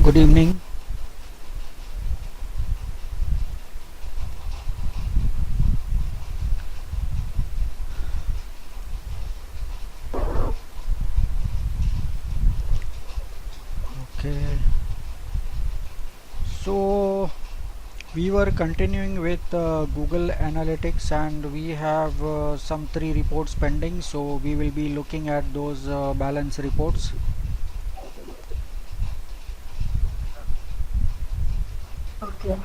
Good evening. Okay, so we were continuing with Google Analytics, and we have some three reports pending. So we will be looking at those balance reports. Okay.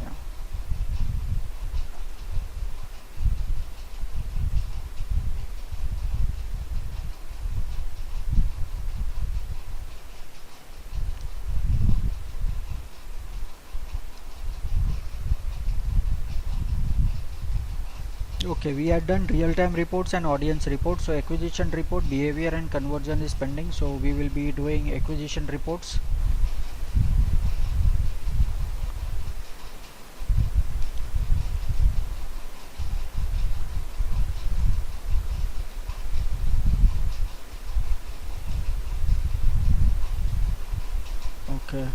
Yeah. Okay, we had done real-time reports and audience reports. So acquisition report, behavior and conversion is pending. So we will be doing acquisition reports. Okay.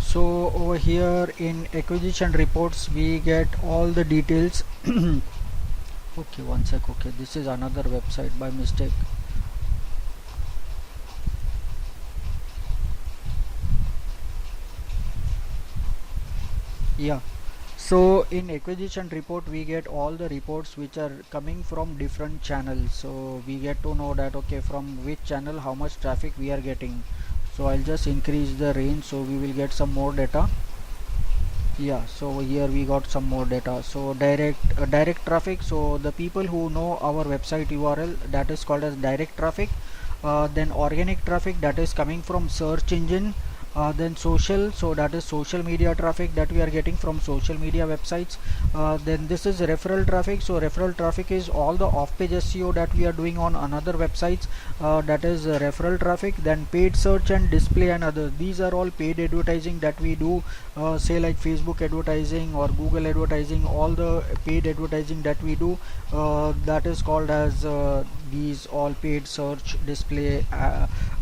So over here in acquisition reports, we get all the details. Okay, one sec. Okay, this is another website by mistake. Yeah. So in acquisition report, we get all the reports which are coming from different channels. So we get to know that okay, from which channel how much traffic we are getting. So I'll just increase the range so we will get some more data. Yeah, so here we got some more data. So direct traffic, so the people who know our website URL, that is called as direct traffic. Then organic traffic, that is coming from search engine. Then social, so that is social media traffic that we are getting from social media websites. Then this is referral traffic, so referral traffic is all the off-page SEO that we are doing on another websites, that is referral traffic. Then paid search and display and others, these are all paid advertising that we do, say like Facebook advertising or Google advertising, all the paid advertising that we do, that is called as these all paid search, display,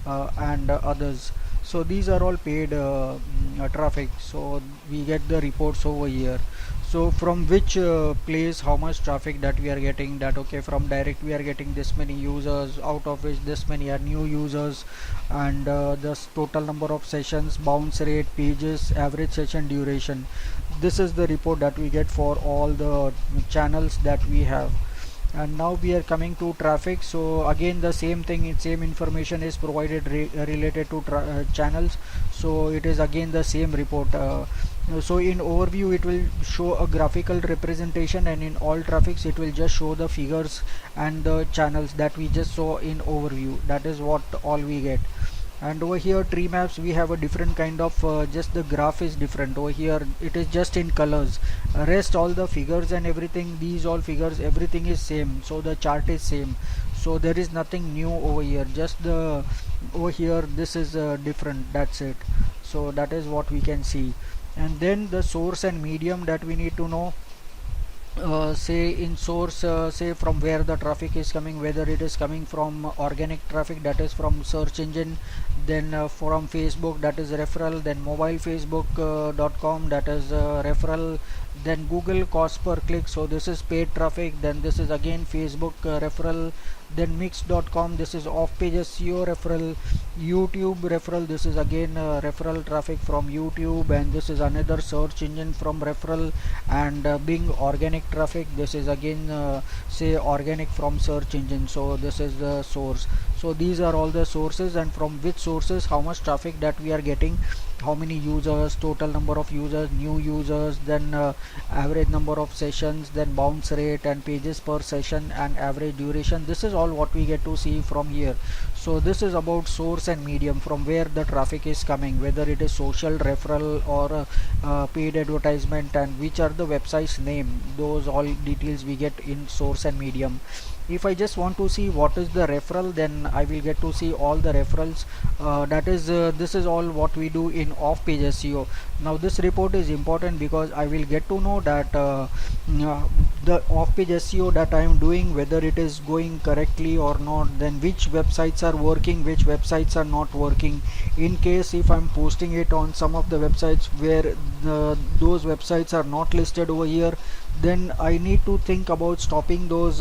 and others. So these are all paid traffic. So we get the reports over here. So from which place how much traffic that we are getting, that okay, from direct we are getting this many users, out of which this many are new users, and the total number of sessions, bounce rate, pages, average session duration. This is the report that we get for all the channels that we have. And now we are coming to traffic. So again the same thing, same information is provided related to channels. So it is again the same report. So in overview it will show a graphical representation, and in all traffics it will just show the figures and the channels that we just saw in overview. That is what all we get. And over here tree maps, we have a different kind of just the graph is different. Over here it is just in colors, rest all the figures and everything, these all figures, everything is same. So the chart is same, so there is nothing new over here, just the over here this is different, that's it. So that is what we can see. And then the source and medium that we need to know. Say in source, say from where the traffic is coming, whether it is coming from organic traffic, that is from search engine, then from Facebook, that is referral, then mobile facebook.com, that is referral, then Google cost per click, so this is paid traffic, then this is again Facebook referral, then mix.com, this is off page SEO referral, YouTube referral, this is again referral traffic from YouTube, and this is another search engine from referral, and Bing organic traffic, this is again say organic from search engine. So this is the source. So these are all the sources, and from which sources how much traffic that we are getting, how many users, total number of users, new users, then average number of sessions, then bounce rate and pages per session and average duration. This is all what we get to see from here. So this is about source and medium, from where the traffic is coming, whether it is social, referral, or paid advertisement, and which are the website's name. Those all details we get in source and medium. if I just want to see what is the referral, then I will get to see all the referrals. This is all what we do in off page SEO. Now this report is important because I will get to know that the off page SEO that I am doing, whether it is going correctly or not, then which websites are working, which websites are not working. In case if I'm posting it on some of the websites where those websites are not listed over here, then I need to think about stopping those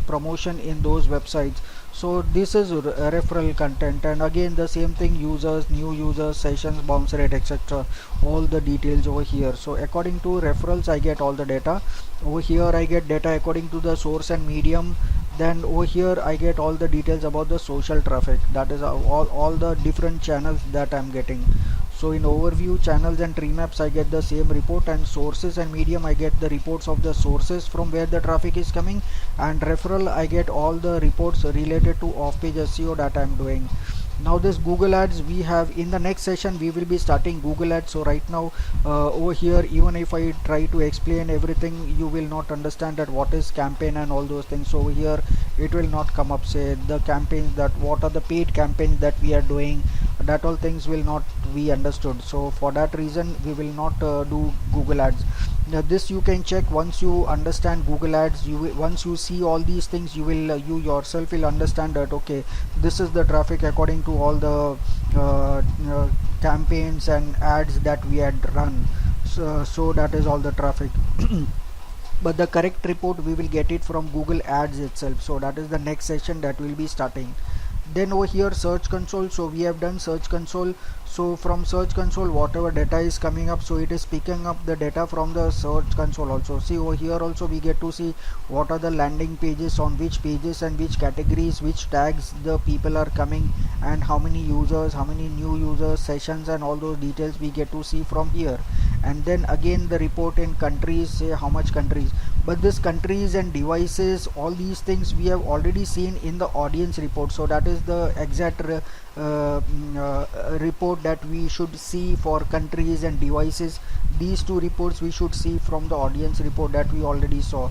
promotion in those websites. So this is referral content, and again the same thing, users, new users, sessions, bounce rate, etc. All the details over here. So according to referrals I get all the data. Over here I get data according to the source and medium. Then over here I get all the details about the social traffic, that is all the different channels that I'm getting. So in overview, channels and tree maps I get the same report, and sources and medium I get the reports of the sources from where the traffic is coming, and referral I get all the reports related to off page SEO that I'm doing. Now this Google Ads, we have in the next session we will be starting Google Ads. So right now over here, even if I try to explain everything, you will not understand that what is campaign and all those things. So over here it will not come up, say the campaigns, that what are the paid campaigns that we are doing, that all things will not be understood. So for that reason we will not do Google Ads. Now this you can check once you understand Google Ads. Once you see all these things, you yourself will understand that okay, this is the traffic according to all the campaigns and ads that we had run. So that is all the traffic. But the correct report we will get it from Google Ads itself. So that is the next session that will be starting. Then over here search console, so we have done search console. So from search console whatever data is coming up, so it is picking up the data from the search console also. See over here also we get to see what are the landing pages, on which pages and which categories, which tags the people are coming, and how many users, how many new users, sessions, and all those details we get to see from here. And then again the report in countries, say how much countries. But this countries and devices, all these things we have already seen in the audience report. So that is the exact report that we should see for countries and devices. These two reports we should see from the audience report that we already saw.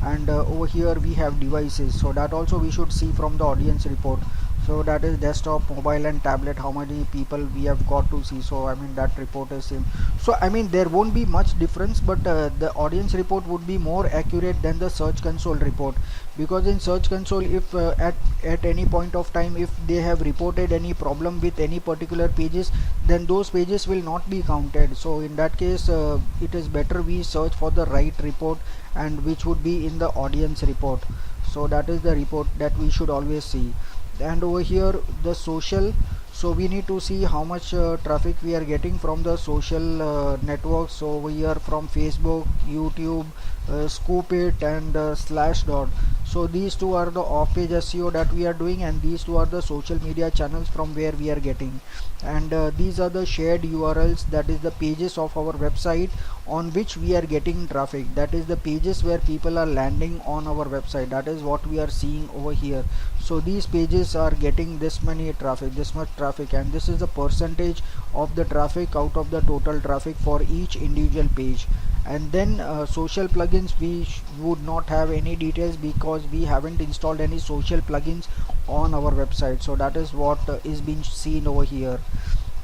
And over here we have devices, so that also we should see from the audience report. So that is desktop, mobile, and tablet, how many people we have got to see. So I mean that report is same. So I mean there won't be much difference, but the audience report would be more accurate than the search console report, because in search console if at any point of time if they have reported any problem with any particular pages, then those pages will not be counted. So in that case it is better we search for the right report, and which would be in the audience report. So that is the report that we should always see. And over here the social, so we need to see how much traffic we are getting from the social networks. So over here from Facebook, YouTube, Scoopit, and Slashdot. So these two are the off page SEO that we are doing, and these two are the social media channels from where we are getting. And these are the shared URLs, that is the pages of our website on which we are getting traffic, that is the pages where people are landing on our website. That is what we are seeing over here. So these pages are getting this many traffic, this much traffic, and this is the percentage of the traffic out of the total traffic for each individual page. And then social plugins, we would not have any details because we haven't installed any social plugins on our website. So that is what is being seen over here.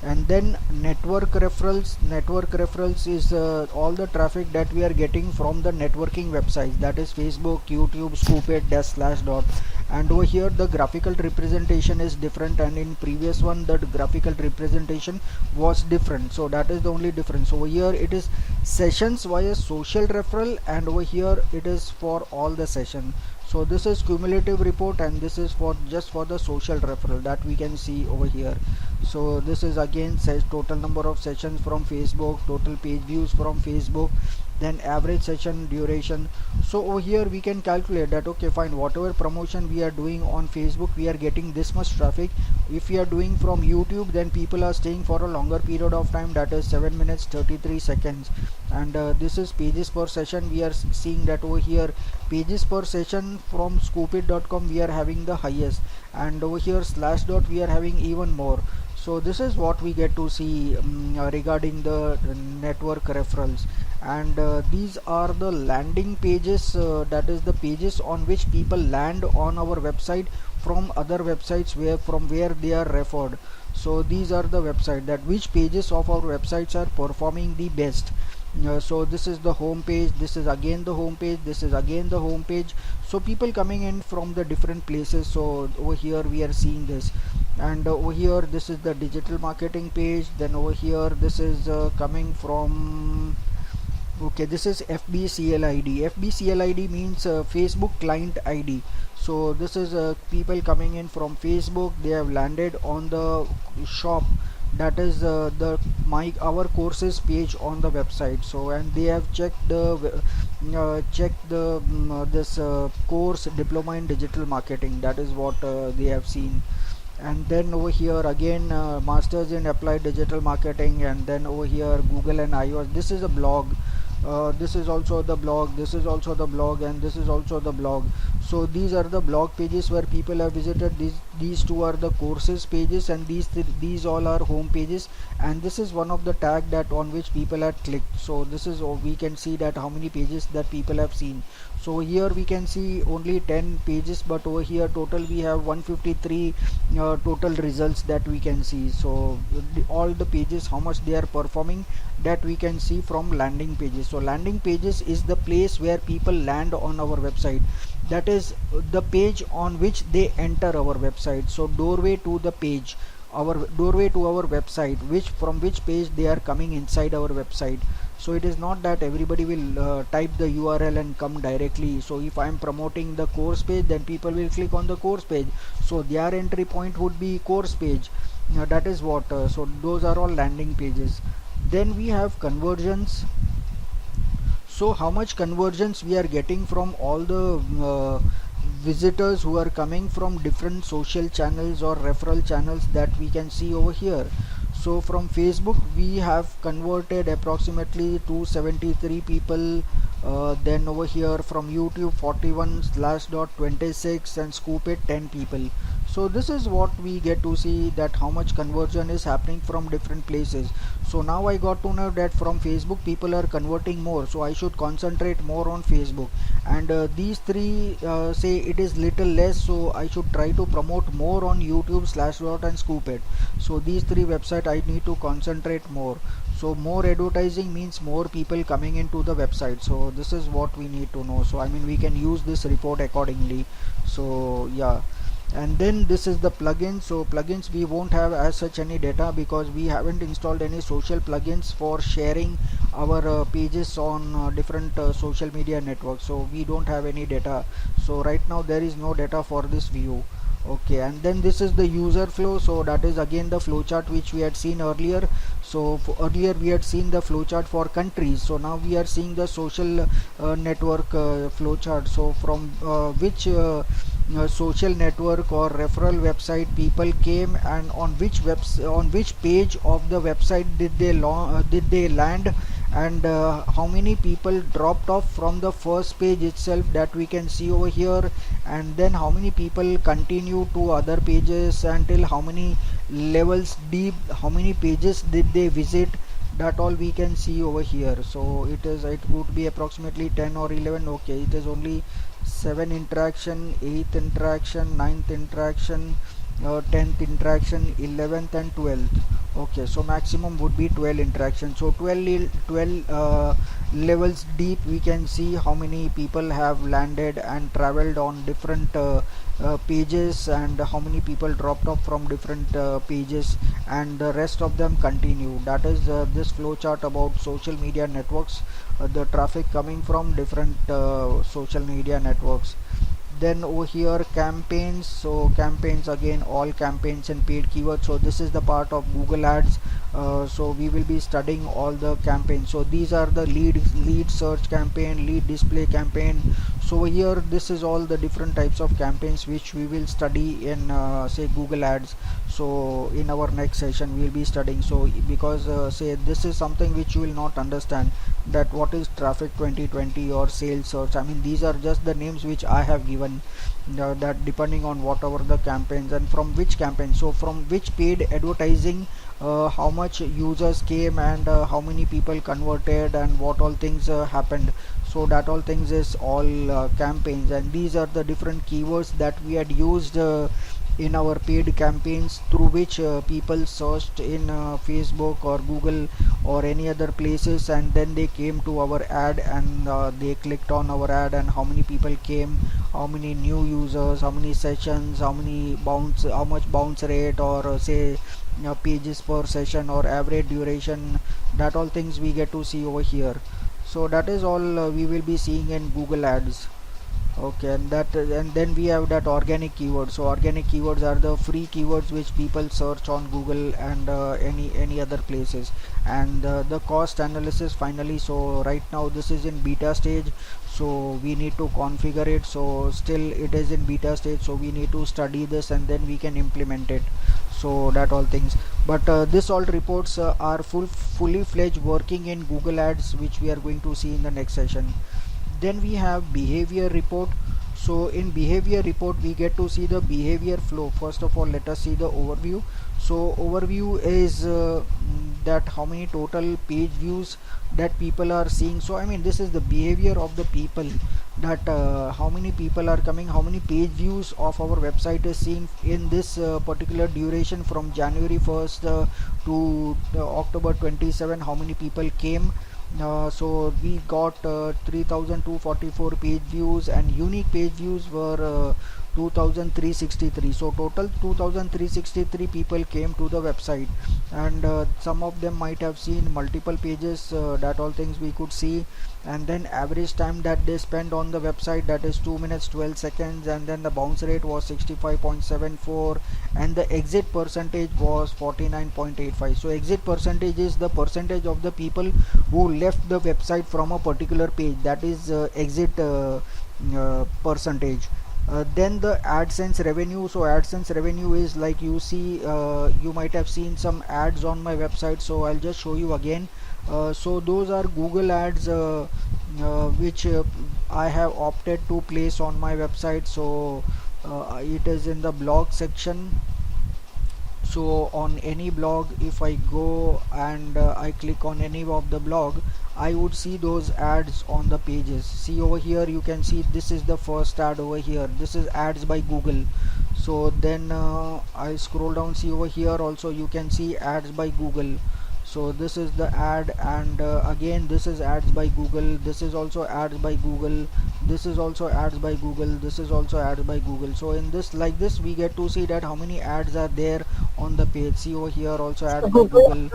And then network referrals is all the traffic that we are getting from the networking websites, that is Facebook, YouTube, Scoopit, Slashdot. And over here the graphical representation is different, and in previous one the graphical representation was different. So that is the only difference. Over here it is sessions via social referral, and over here it is for all the session. So this is cumulative report, and this is for just for the social referral that we can see over here. So this is again says total number of sessions from Facebook, total page views from Facebook, then average session duration. So over here we can calculate that okay fine, whatever promotion we are doing on Facebook we are getting this much traffic. If we are doing from YouTube, then people are staying for a longer period of time, that is 7 minutes 33 seconds. And this is pages per session. We are seeing that over here pages per session from Scoopit.com we are having the highest, and over here Slashdot we are having even more. So this is what we get to see regarding the network referrals, and these are the landing pages, that is the pages on which people land on our website from other websites where they are referred. So these are the website that which pages of our websites are performing the best. So this is the home page, this is again the home page, this is again the home page. So people coming in from the different places. So over here we are seeing this, and over here this is the digital marketing page. Then over here this is coming from, okay, this is FBCLID. FBCLID means Facebook client ID. So this is people coming in from Facebook. They have landed on the shop, that is the my our courses page on the website. So and they have checked this course diploma in digital marketing. That is what they have seen. And then over here again masters in applied digital marketing. And then over here Google and iOS, this is a blog. This is also the blog, this is also the blog, and this is also the blog. So these are the blog pages where people have visited. These two are the courses pages, and these all are home pages. And this is one of the tag that on which people had clicked. So this is, we can see that how many pages that people have seen. So here we can see only 10 pages, but over here total we have 153 total results that we can see. So all the pages, how much they are performing, that we can see from landing pages. So landing pages is the place where people land on our website, that is the page on which they enter our website. So doorway to the page, our doorway to our website, which from which page they are coming inside our website. So it is not that everybody will type the URL and come directly. So if I am promoting the course page, then people will click on the course page, so their entry point would be course page. That is what so those are all landing pages. Then we have conversions. So how much conversions we are getting from all the visitors who are coming from different social channels or referral channels, that we can see over here. So from Facebook we have converted approximately 273 people. Then over here from YouTube 41 slash dot 26, and Scoopit 10 people. So this is what we get to see, that how much conversion is happening from different places. So now I got to know that from Facebook people are converting more, so I should concentrate more on Facebook. And these three say it is little less, so I should try to promote more on YouTube, Slashdot and Scoopit. So these three websites I need to concentrate more. So more advertising means more people coming into the website. So this is what we need to know. So I mean we can use this report accordingly. So yeah. And then this is the plugins. So plugins we won't have as such any data, because we haven't installed any social plugins for sharing our pages on different social media networks. So we don't have any data. So right now there is no data for this view. Okay, and then this is the user flow. So that is again the flowchart which we had seen earlier. So earlier we had seen the flowchart for countries. So now we are seeing the social network flowchart. So from which social network or referral website people came, and on which page of the website did they land, and how many people dropped off from the first page itself, that we can see over here. And then how many people continue to other pages, until how many levels deep, how many pages did they visit, that all we can see over here. So it would be approximately 10 or 11. Okay, it is only 7 interaction, 8th interaction, 9th interaction, 10th interaction, 11th and 12th. Okay, so maximum would be 12 interactions. So 12 levels deep we can see how many people have landed and traveled on different pages, and how many people dropped off from different pages, and the rest of them continue. That is this flowchart about social media networks, the traffic coming from different social media networks. Then over here campaigns. So campaigns, again all campaigns and paid keywords. So this is the part of Google Ads, So we will be studying all the campaigns. So these are the lead search campaign, lead display campaign. So here this is all the different types of campaigns which we will study in say Google Ads. So in our next session we will be studying. So because say this is something which you will not understand, that what is traffic 2020 or sales search. I mean, these are just the names which I have given, that depending on whatever the campaigns and from which campaign, so from which paid advertising, how much users came and how many people converted and what all things happened. So that all things is all campaigns, and these are the different keywords that we had used in our paid campaigns, through which people searched in Facebook or Google or any other places, and then they came to our ad and they clicked on our ad, and how many people came, how many new users, how many sessions, how much bounce rate, or say pages per session or average duration. That all things we get to see over here. So that is all we will be seeing in Google Ads. Okay, and then we have that organic keywords. So organic keywords are the free keywords which people search on Google and any other places. And the cost analysis finally. So right now this is in beta stage, so we need to configure it. So still it is in beta stage, so we need to study this and then we can implement it. So that all things, but this all reports are fully fledged working in Google Ads, which we are going to see in the next session. Then we have behavior report. So in behavior report we get to see the behavior flow. First of all, let us see the overview. So overview is that how many total page views that people are seeing. So I mean, this is the behavior of the people, that how many people are coming, how many page views of our website is seen in this particular duration from January 1st to October 27, how many people came. So we got 3244 page views, and unique page views were 2363. So total 2363 people came to the website, and some of them might have seen multiple pages. That all things we could see. And then average time that they spend on the website, that is 2 minutes 12 seconds, and then the bounce rate was 65.74, and the exit percentage was 49.85. So exit percentage is the percentage of the people who left the website from a particular page, that is exit percentage. Then the AdSense revenue. So AdSense revenue is like, you see, you might have seen some ads on my website, so I'll just show you again. So those are Google Ads which I have opted to place on my website. So it is in the blog section. So on any blog, if I go and I click on any of the blog, I would see those ads on the pages. See over here, you can see this is the first ad over here. This is ads by Google. So then I scroll down, see over here also you can see ads by Google. So this is the ad, and again this is ads by Google. This is also ads by Google. This is also ads by Google. This is also ads by Google. So in this, like this, we get to see that how many ads are there on the page. See over here also ads So by Google.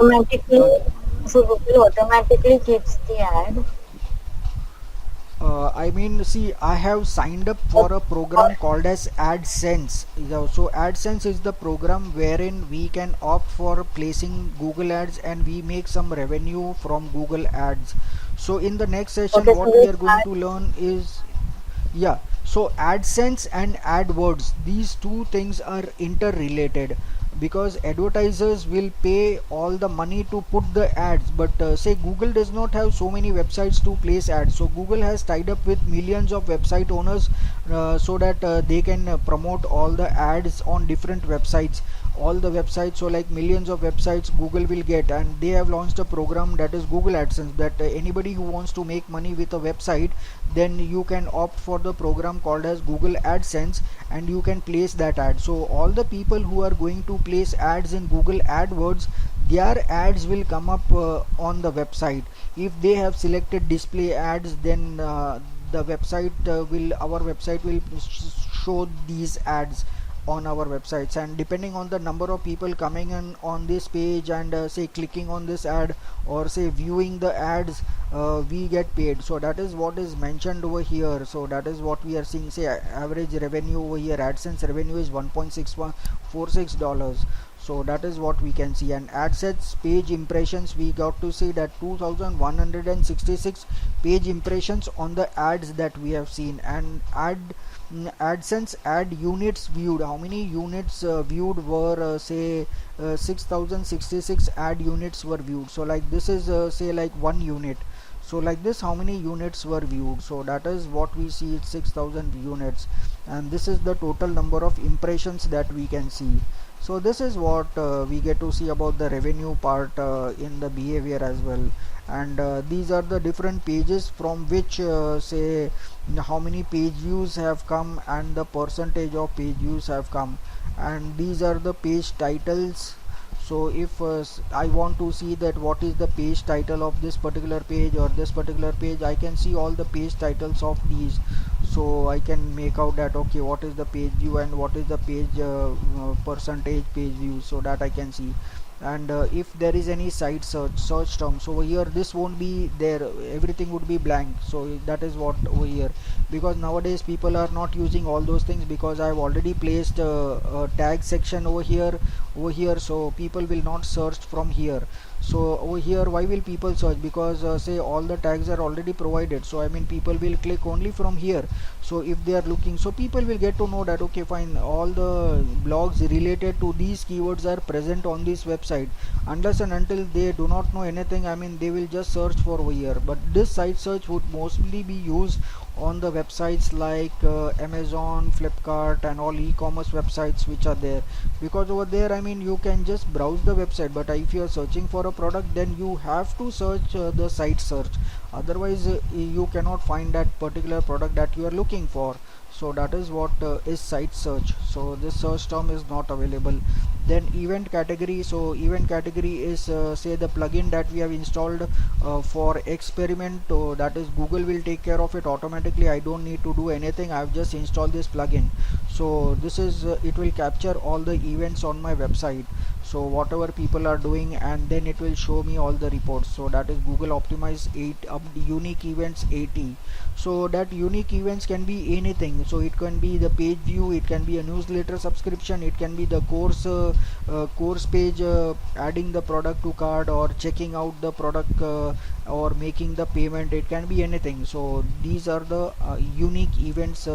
Google automatically keeps the ad. I mean, see, I have signed up for a program called as AdSense. So AdSense is the program wherein we can opt for placing Google ads, and we make some revenue from Google ads. So in the next session, Okay, what so we which are going ad? to learn is, yeah, so AdSense and AdWords, these two things are interrelated, because advertisers will pay all the money to put the ads, but say Google does not have so many websites to place ads. So Google has tied up with millions of website owners so that they can promote all the ads on different websites, all the websites. So like millions of websites Google will get, and they have launched a program that is Google AdSense, that anybody who wants to make money with a website, then you can opt for the program called as Google AdSense, and you can place that ad. So all the people who are going to place ads in Google AdWords, their ads will come up on the website. If they have selected display ads, then the website our website will show these ads on our websites, and depending on the number of people coming in on this page and say clicking on this ad, or say viewing the ads, we get paid. So that is what is mentioned over here. So that is what we are seeing. Say average revenue over here, AdSense revenue is $1.646. So that is what we can see. And AdSense page impressions, we got to see that 2166 page impressions on the ads that we have seen. And AdSense ad units viewed, how many units viewed were say 6066 ad units were viewed. So like this is say like 1 unit. So like this, how many units were viewed? So that is what we see, it's 6000 units, and this is the total number of impressions that we can see. So this is what we get to see about the revenue part in the behavior as well. And these are the different pages from which say how many page views have come and the percentage of page views have come. And these are the page titles. So if I want to see that what is the page title of this particular page or this particular page, I can see all the page titles of these. So I can make out that okay, what is the page view and what is the page percentage page view, so that I can see. And if there is any site search terms over here, this won't be there, everything would be blank. So that is what over here, because nowadays people are not using all those things, because I have already placed a tag section over here, so people will not search from here. So over here, why will people search? Because say all the tags are already provided, so I mean people will click only from here. So if they are looking, so people will get to know that okay fine, all the blogs related to these keywords are present on this website. Unless and until they do not know anything, I mean they will just search for over here. But this site search would mostly be used on the websites like Amazon, Flipkart and all e-commerce websites which are there, because over there I mean you can just browse the website, but if you are searching for a product, then you have to search the site search. Otherwise you cannot find that particular product that you are looking for. So that is what is site search. So this search term is not available. Then event category, so event category is say the plugin that we have installed for experiment, that is Google will take care of it automatically. I don't need to do anything, I have just installed this plugin. So this is it will capture all the events on my website, so whatever people are doing, and then it will show me all the reports. So that is Google optimize 8 unique events 80. So that unique events can be anything, so it can be the page view, it can be a newsletter subscription, it can be the course page, adding the product to cart or checking out the product or making the payment, it can be anything. So these are the unique events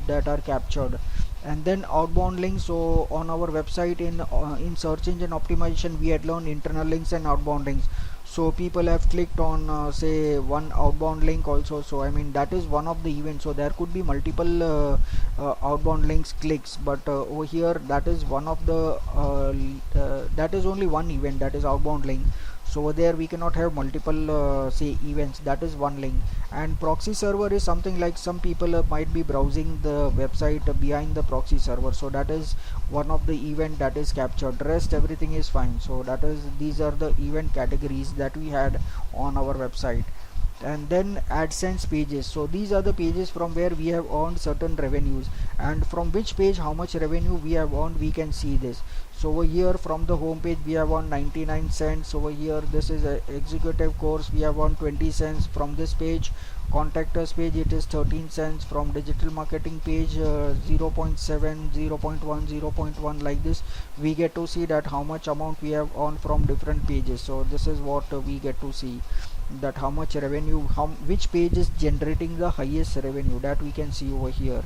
that are captured. And then outbound links, so on our website in search engine optimization we had learned internal links and outbound links. So people have clicked on say one outbound link also, so I mean that is one of the events. So there could be multiple outbound links clicks, but over here that is one of the that is only one event, that is outbound link. So over there we cannot have multiple say events, that is one link. And proxy server is something like some people might be browsing the website behind the proxy server, so that is one of the event that is captured. Rest everything is fine. So that is, these are the event categories that we had on our website. And then AdSense pages, so these are the pages from where we have earned certain revenues, and from which page how much revenue we have earned, we can see this. So over here from the home page we have earned 99 cents. Over here this is a executive course, we have earned 20 cents from this page. Contact us page, it is 13 cents. From digital marketing page 0.7, 0.1, 0.1, like this we get to see that how much amount we have earned from different pages. So this is what we get to see, that how much revenue, which page is generating the highest revenue, that we can see over here.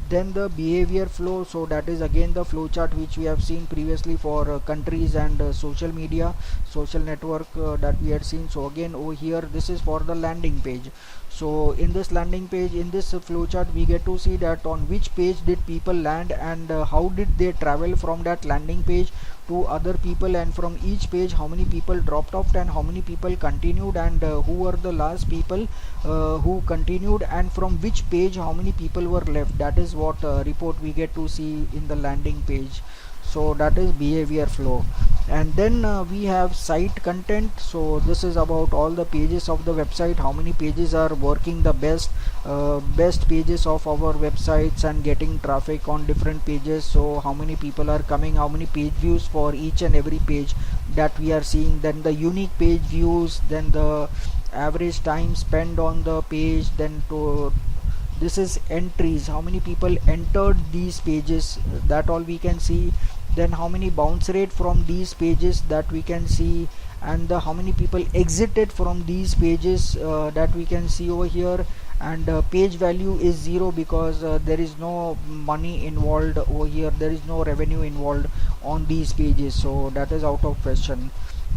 Then the behavior flow, so that is again the flow chart which we have seen previously for countries and social media, social network that we had seen. So again over here this is for the landing page. So in this landing page, in this flow chart, we get to see that on which page did people land, and how did they travel from that landing page to other people, and from each page how many people dropped off and how many people continued, and who were the last people who continued, and from which page how many people were left. That is what report we get to see in the landing page. So that is behavior flow. And then we have site content. So this is about all the pages of the website, how many pages are working the best, best pages of our websites and getting traffic on different pages. So how many people are coming, how many page views for each and every page that we are seeing. Then the unique page views, then the average time spent on the page, then to this is entries, how many people entered these pages, that all we can see. then how many bounce rate from these pages that we can see, and how many people exited from these pages that we can see over here. And page value is 0 because there is no money involved over here, there is no revenue involved on these pages, so that is out of question.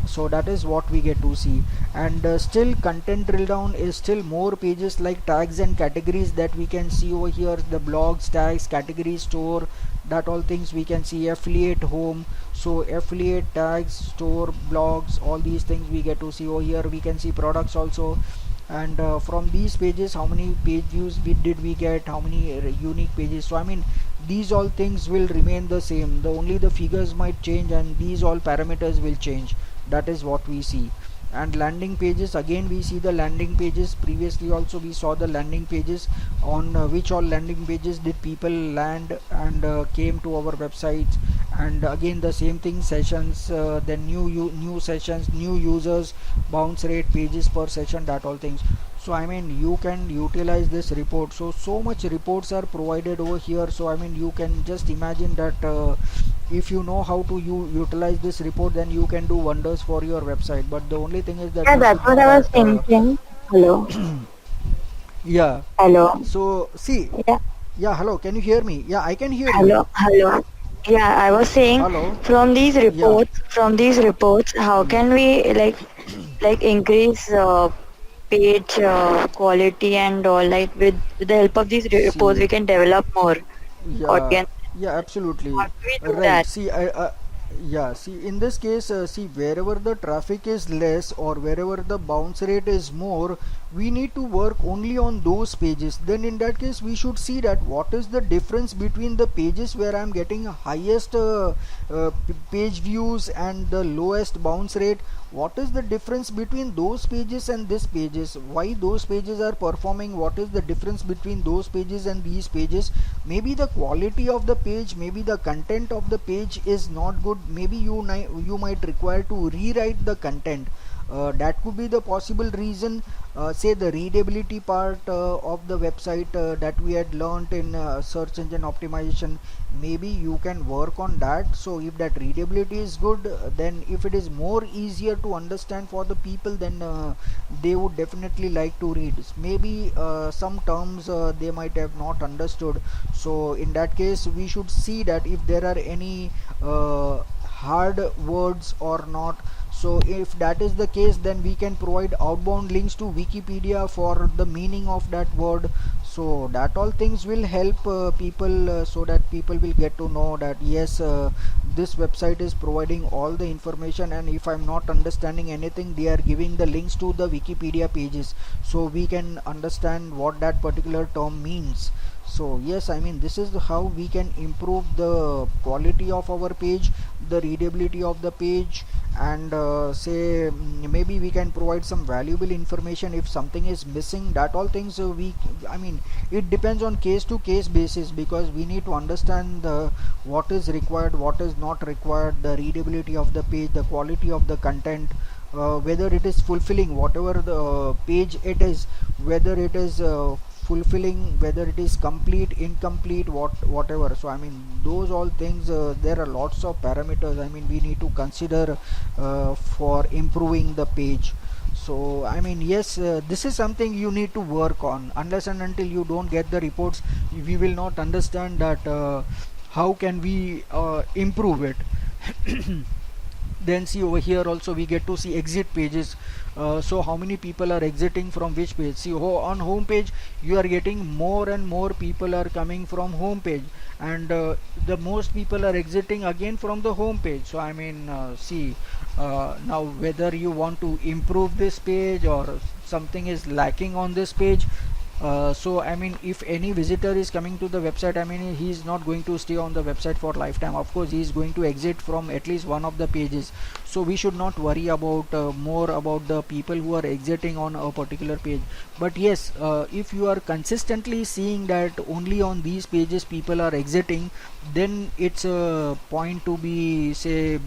So that is what we get to see. And still content drill down is still more pages like tags and categories that we can see over here, the blogs, tags, category, store, that all things we can see, affiliate, home. So affiliate, tags, store, blogs, all these things we get to see over here. We can see products also. And from these pages, how many page views did we get, how many unique pages. So I mean, these all things will remain the same, the only the figures might change and these all parameters will change. That is what we see. And landing pages, again we see the landing pages. Previously also we saw the landing pages, on which all landing pages did people land and came to our websites. And again the same thing, sessions, then new sessions, new users, bounce rate, pages per session, that all things. So I mean, you can utilize this report. So much reports are provided over here. So I mean, you can just imagine that if you know how to utilize this report, then you can do wonders for your website. But the only thing is that Yeah, you that's should what know I was that thinking. Hello. yeah. Hello. So see, Yeah. yeah, hello, can you hear me? Yeah, I can hear you. Hello. Hello. Yeah, I was saying Hello. Yeah. from these reports, how Mm. can we like increase page quality and all, like with the help of these reports See, we can develop more yeah, audience. yeah, absolutely. How do we do Right. that? See, yeah, see, in this case, see, wherever the traffic is less or wherever the bounce rate is more, we need to work only on those pages. Then in that case, we should see that what is the difference between the pages where I'm getting highest page views and the lowest bounce rate. What is the difference between those pages and this pages, why those pages are performing, what is the difference between those pages and these pages. Maybe the quality of the page, maybe the content of the page is not good, maybe you might require to rewrite the content. That could be the possible reason. Say the readability part of the website that we had learnt in search engine optimization, maybe you can work on that. So if that readability is good, then if it is more easier to understand for the people, then they would definitely like to read. Maybe some terms they might have not understood, so in that case we should see that if there are any hard words or not. So if that is the case, then we can provide outbound links to Wikipedia for the meaning of that word. So that all things will help people, so that people will get to know that yes, this website is providing all the information, and if I'm not understanding anything, they are giving the links to the Wikipedia pages, so we can understand what that particular term means. So yes, I mean, this is how we can improve the quality of our page, the readability of the page. And say maybe we can provide some valuable information if something is missing, that all things I mean, it depends on case to case basis, because we need to understand what is required, what is not required, the readability of the page, the quality of the content, whether it is fulfilling whatever the page it is, whether it is fulfilling, whether it is complete, incomplete, whatever. So I mean, those all things, there are lots of parameters, I mean, we need to consider for improving the page. So I mean, yes, this is something you need to work on. Unless and until you don't get the reports, we will not understand that how can we improve it. Then see over here also we get to see exit pages. So how many people are exiting from which page. See, on home page you are getting more and more people are coming from home page, and the most people are exiting again from the home page. So I mean, see, now whether you want to improve this page or something is lacking on this page. So I mean, if any visitor is coming to the website, I mean, he is not going to stay on the website for lifetime. Of course, he is going to exit from at least one of the pages. So we should not worry about more about the people who are exiting on a particular page. But yes, if you are consistently seeing that only on these pages people are exiting, then it's a point to be, say,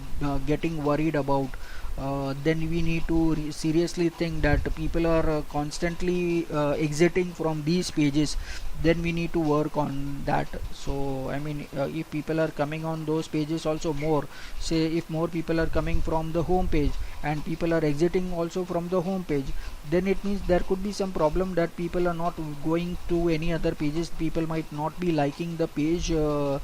getting worried about. then we need to seriously think that people are constantly exiting from these pages, then we need to work on that. So I mean, if people are coming on those pages also more, say if more people are coming from the home page and people are exiting also from the home page, then it means there could be some problem that people are not going to any other pages, people might not be liking the page, or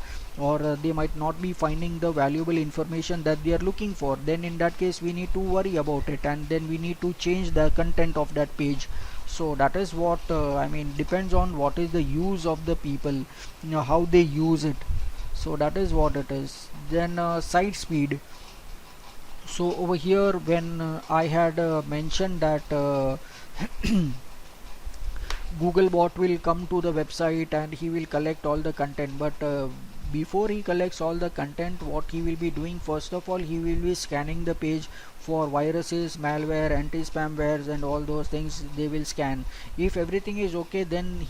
they might not be finding the valuable information that they are looking for. Then in that case we need to worry about it, and then we need to change the content of that page. So that is what I mean, depends on what is the use of the people, how they use it. So that is what it is. Then site speed. So over here, when I had mentioned that Googlebot will come to the website and he will collect all the content, but before he collects all the content, what he will be doing, first of all he will be scanning the page for viruses, malware, anti-spamwares and all those things they will scan. If everything is okay, then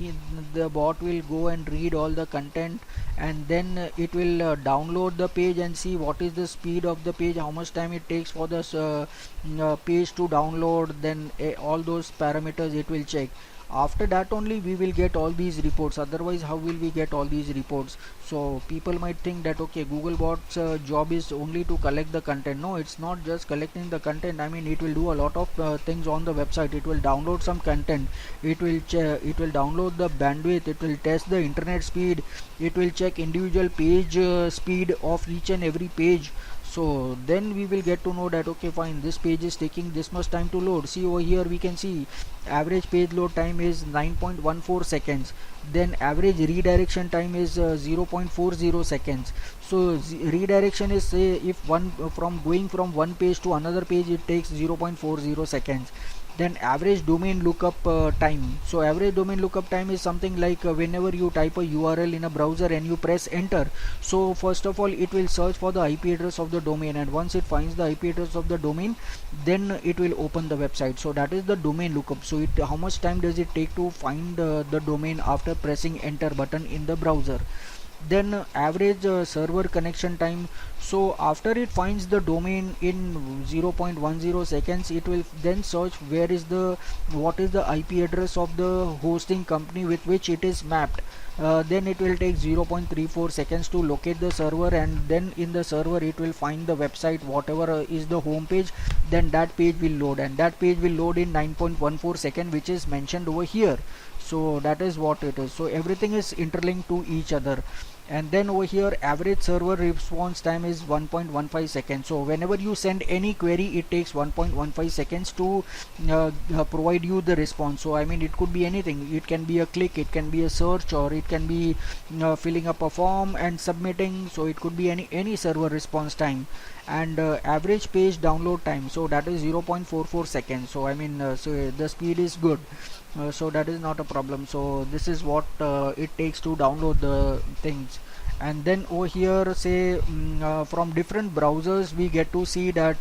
the bot will go and read all the content, and then it will download the page and see what is the speed of the page, how much time it takes for this page to download. Then all those parameters it will check. After that only we will get all these reports, otherwise how will we get all these reports? So people might think that okay, Googlebot's job is only to collect the content. No, it's not just collecting the content. I mean, it will do a lot of things on the website. It will download some content, it will download the bandwidth, it will test the internet speed, it will check individual page speed of each and every page. So then we will get to know that okay, fine, this page is taking this much time to load. See over here, we can see average page load time is 9.14 seconds, then average redirection time is 0.40 seconds. So redirection is, say if one from going from one page to another page, it takes 0.40 seconds. Then average domain lookup time. So average domain lookup time is something like whenever you type a URL in a browser and you press enter, so first of all it will search for the IP address of the domain, and once it finds the IP address of the domain, then it will open the website. So that is the domain lookup. So how much time does it take to find the domain after pressing enter button in the browser. Then average server connection time. So after it finds the domain in 0.10 seconds, it will then search what is the IP address of the hosting company with which it is mapped. Then it will take 0.34 seconds to locate the server, and then in the server it will find the website, whatever is the home page. Then that page will load, and that page will load in 9.14 seconds, which is mentioned over here. So that is what it is. So everything is interlinked to each other. And then over here, average server response time is 1.15 seconds. So whenever you send any query, it takes 1.15 seconds to provide you the response. So I mean, it could be anything. It can be a click, it can be a search, or it can be filling up a form and submitting. So it could be any server response time. And average page download time, so that is 0.44 seconds. So I mean, so the speed is good. So that is not a problem. So this is what it takes to download the things. And then over here, say from different browsers we get to see that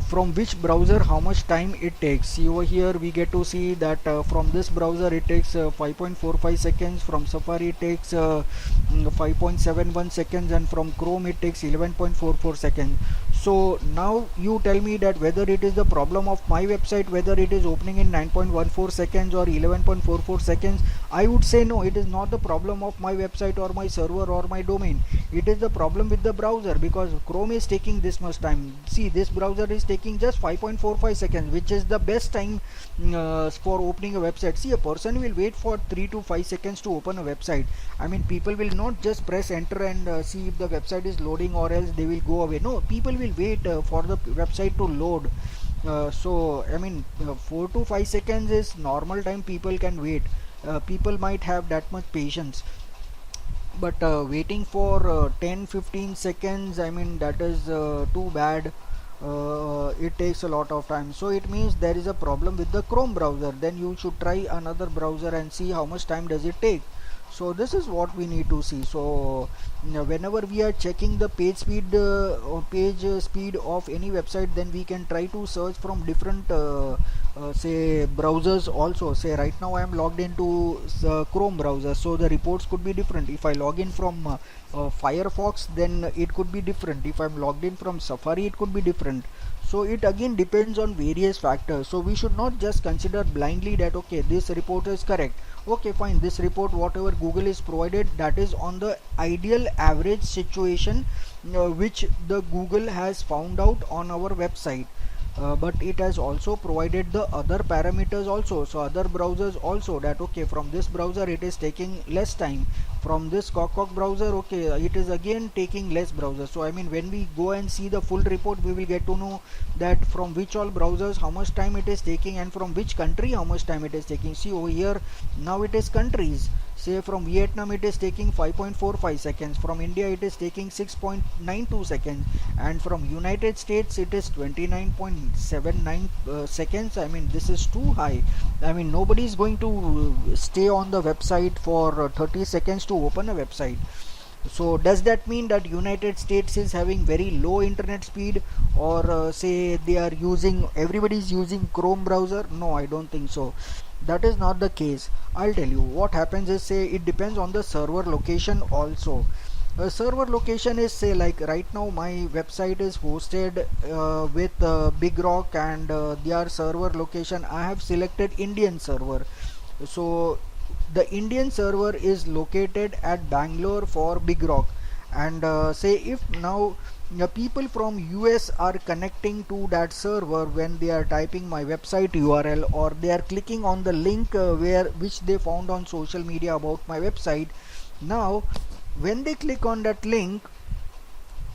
from which browser how much time it takes. See over here, we get to see that from this browser it takes 5.45 seconds, from Safari it takes 5.71 seconds, and from Chrome it takes 11.44 seconds. So now you tell me that whether it is the problem of my website, whether it is opening in 9.14 seconds or 11.44 seconds. I would say no, it is not the problem of my website or my server or my domain. It is the problem with the browser, because Chrome is taking this much time. See, this browser is taking just 5.45 seconds, which is the best time for opening a website. See, a person will wait for 3 to 5 seconds to open a website. I mean, people will not just press enter and see if the website is loading, or else they will go away. No, people will wait for the website to load. So I mean, 4 to 5 seconds is normal time people can wait. People might have that much patience, but waiting for 10-15 seconds, I mean, that is too bad. It takes a lot of time. So it means there is a problem with the Chrome browser. Then you should try another browser and see how much time does it take. So this is what we need to see. So whenever we are checking the page speed speed of any website, then we can try to search from different say browsers also. Say right now I am logged into Chrome browser, so the reports could be different. If I log in from Firefox, then it could be different. If I'm logged in from Safari, it could be different. So it again depends on various factors. So we should not just consider blindly that okay, this report is correct. Okay, fine, this report whatever Google is provided, that is on the ideal average situation which the Google has found out on our website. But it has also provided the other parameters also, so other browsers also, that okay, from this browser it is taking less time, from this Cock browser okay, it is again taking less browser. So I mean, when we go and see the full report, we will get to know that from which all browsers how much time it is taking, and from which country how much time it is taking. See over here, now it is countries. Say from Vietnam it is taking 5.45 seconds, from India it is taking 6.92 seconds, and from United States it is 29.79 seconds. I mean, this is too high. I mean, nobody is going to stay on the website for 30 seconds to open a website. So does that mean that United States is having very low internet speed, or say they are using, everybody is using Chrome browser? No, I don't think so. That is not the case. I'll tell you what happens is, say it depends on the server location also. Server location is, say like right now my website is hosted with Big Rock, and their server location I have selected Indian server. So the Indian server is located at Bangalore for Big Rock, and say if now people from US are connecting to that server, when they are typing my website URL, or they are clicking on the link which they found on social media about my website. Now when they click on that link,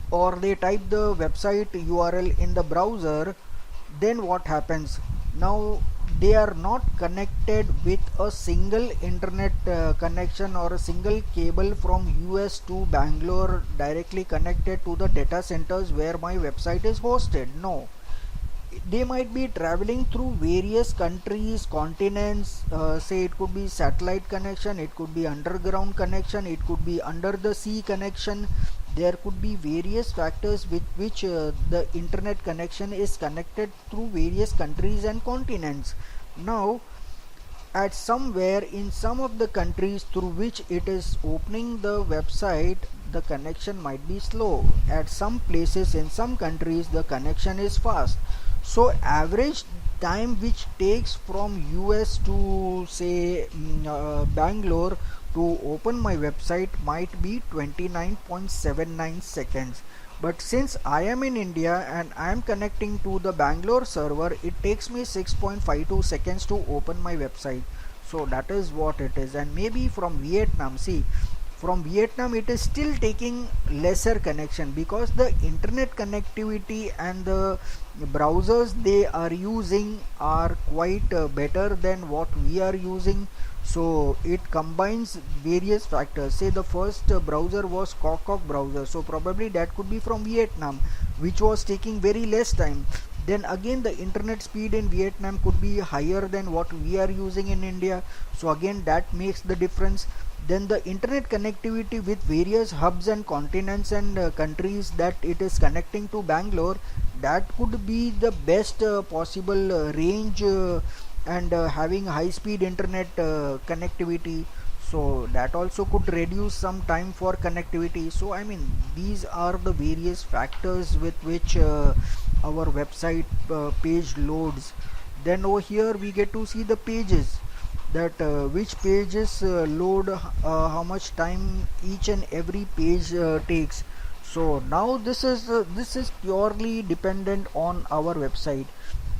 or they type the website URL in the browser, then what happens? Now they are not connected with a single internet connection or a single cable from US to Bangalore directly connected to the data centers where my website is hosted. No, they might be traveling through various countries, continents. Say it could be satellite connection, it could be underground connection, it could be under the sea connection. There could be various factors with which the internet connection is connected through various countries and continents. Now at somewhere in some of the countries through which it is opening the website, the connection might be slow. At some places in some countries the connection is fast. So average time which takes from US to say Bangalore to open my website might be 29.79 seconds. But since I am in India and I am connecting to the Bangalore server, it takes me 6.52 seconds to open my website. So that is what it is. And maybe from Vietnam, see, from Vietnam it is still taking lesser connection, because the internet connectivity and the browsers they are using are quite better than what we are using. So it combines various factors. Say the first browser was Cock browser, so probably that could be from Vietnam, which was taking very less time. Then again the internet speed in Vietnam could be higher than what we are using in India, so again that makes the difference. Then the internet connectivity with various hubs and continents and countries that it is connecting to Bangalore, that could be the best possible range and having high speed internet connectivity. So that also could reduce some time for connectivity. So I mean, these are the various factors with which our website page loads. Then over here we get to see the pages, that which pages load, how much time each and every page takes. So now this is purely dependent on our website,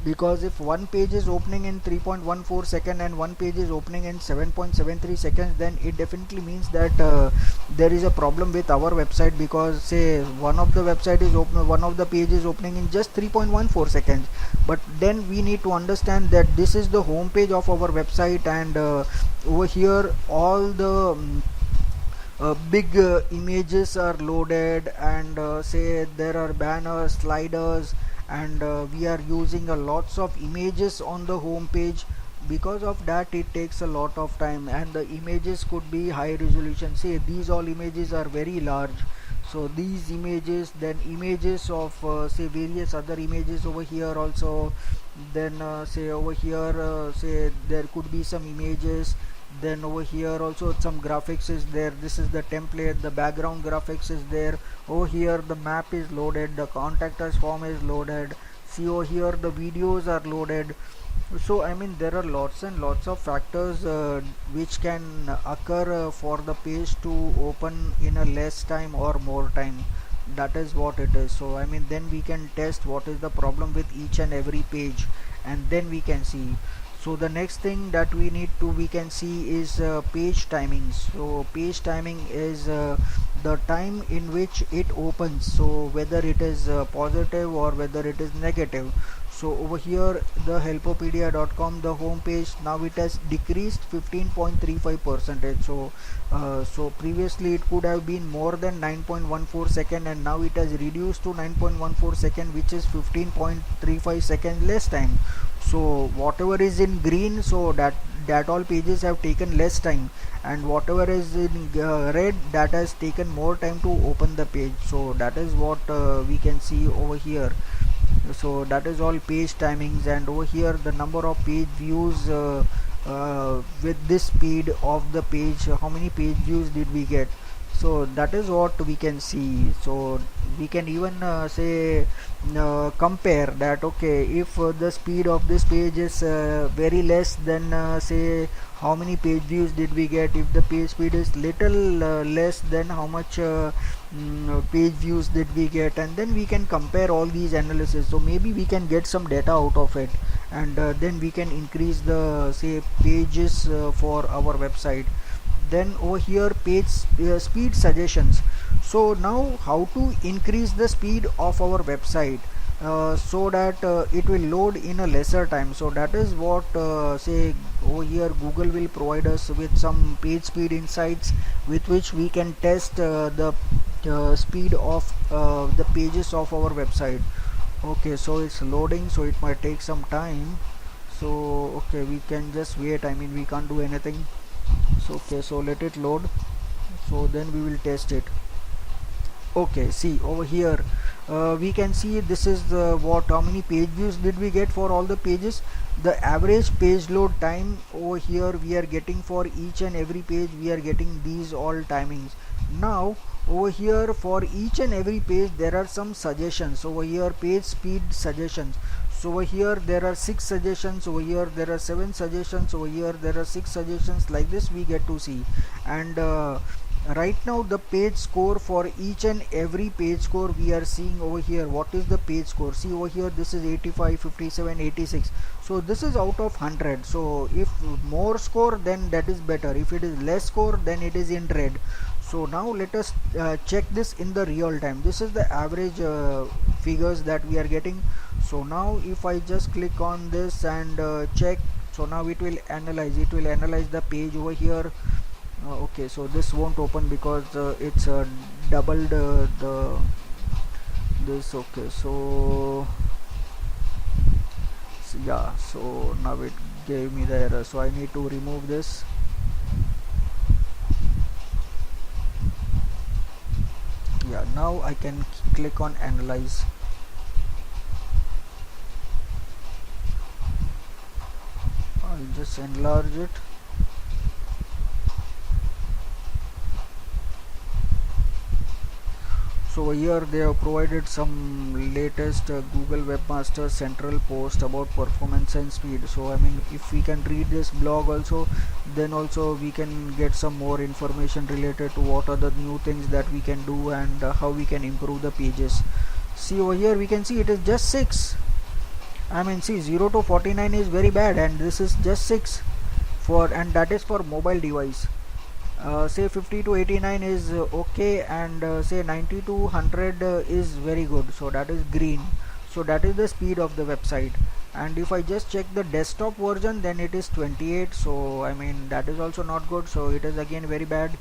because if one page is opening in 3.14 second and one page is opening in 7.73 seconds, then it definitely means that there is a problem with our website, because say one of the website is open, one of the page is opening in just 3.14 seconds. But then we need to understand that this is the home page of our website, and over here all the big images are loaded, and say there are banners, sliders, and we are using a lots of images on the home page. Because of that it takes a lot of time, and the images could be high resolution. Say these all images are very large, so these images, then images of say various other images over here also. Then say over here say there could be some images. Then over here also some graphics is there. This is the template, the background graphics is there. Over here the map is loaded, the contact us form is loaded, See over here the videos are loaded. So I mean there are lots and lots of factors which can occur for the page to open in a less time or more time. That is what it is. So I mean then we can test what is the problem with each and every page, and then we can see. So the next thing that we can see is page timings. So page timing is the time in which it opens, so whether it is positive or whether it is negative. So over here the helpopedia.com, the home page, now it has decreased 15.35 percentage. So previously it could have been more than 9.14 second, and now it has reduced to 9.14 second, which is 15.35 seconds less time. So whatever is in green, so that all pages have taken less time, and whatever is in red, that has taken more time to open the page. So that is what we can see over here. So that is all page timings, and over here the number of page views with this speed of the page, how many page views did we get. So that is what we can see. So we can even say compare that, okay, if the speed of this page is very less, then say how many page views did we get. If the page speed is little less, then how much page views did we get, and then we can compare all these analysis. So maybe we can get some data out of it, and then we can increase the say pages for our website. Then over here page speed suggestions. So now how to increase the speed of our website so that it will load in a lesser time. So that is what say over here Google will provide us with some page speed insights, with which we can test the speed of the pages of our website. Okay, so it's loading, so it might take some time. So okay, we can just wait, I mean we can't do anything. So okay, so let it load, so then we will test it. Okay, see over here we can see this is the what how many page views did we get for all the pages. The average page load time over here we are getting for each and every page, we are getting these all timings. Now over here for each and every page there are some suggestions. Over here page speed suggestions. So over here there are 6 suggestions, over here there are 7 suggestions, over here there are 6 suggestions, like this we get to see. And right now the page score for each and every page score we are seeing over here. What is the page score? See over here, this is 85, 57, 86. So this is out of 100. So if more score, then that is better. If it is less score, then it is in red. So now let us check this in the real time. This is the average figures that we are getting. So now if I just click on this and check, so now it will analyze the page over here. Okay, so this won't open because it's doubled the this. Okay, so yeah, so now it gave me the error, so I need to remove this. Yeah, now I can click on analyze. I'll just enlarge it. So here they have provided some latest Google Webmaster Central post about performance and speed. So I mean if we can read this blog also, then also we can get some more information related to what are the new things that we can do and how we can improve the pages. See over here we can see it is just 6. I mean see 0 to 49 is very bad, and this is just 6 for, and that is for mobile device. Say 50 to 89 is okay, and say 90 to 100 is very good, so that is green. So that is the speed of the website. And if I just check the desktop version, then it is 28. So I mean that is also not good, so it is again very bad.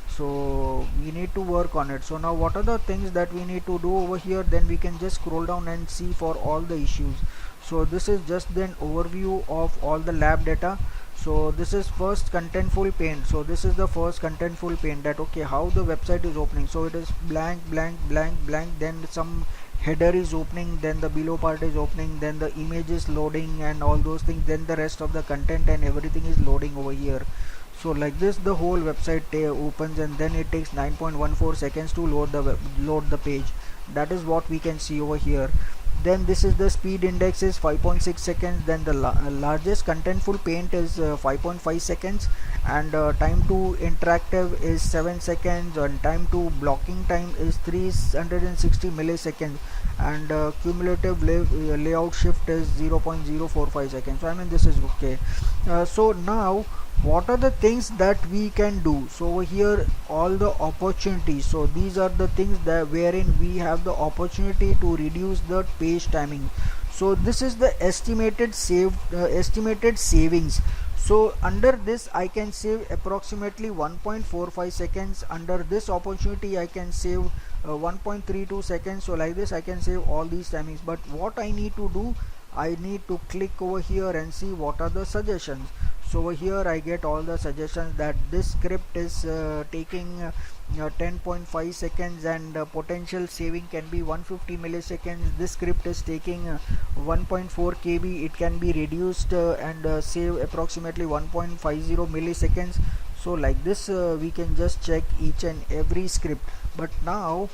So we need to work on it. So now what are the things that we need to do over here? Then we can just scroll down and see for all the issues. So this is just an overview of all the lab data. So this is first contentful pane. So this is the first contentful pane, that okay, how the website is opening. So it is blank, blank, blank, blank, then some header is opening, then the below part is opening, then the image is loading and all those things, then the rest of the content and everything is loading over here. So like this the whole website opens, and then it takes 9.14 seconds to load the page. That is what we can see over here. then this is the speed index is 5.6 seconds, then the largest contentful paint is 5.5 seconds, and time to interactive is 7 seconds, and time to blocking time is 360 milliseconds, and cumulative layout shift is 0.045 seconds. So I mean, this is okay. So now what are the things that we can do? So over here all the opportunities, so these are the things that wherein we have the opportunity to reduce the page timing. So this is the estimated savings. So under this I can save approximately 1.45 seconds. Under this opportunity I can save 1.32 seconds. So like this I can save all these timings. But what I need to do, I need to click over here and see what are the suggestions. So over here I get all the suggestions that this script is taking 10.5 seconds, and potential saving can be 150 milliseconds. This script is taking 1.4 kb, it can be reduced and save approximately 1.50 milliseconds. So like this we can just check each and every script. But now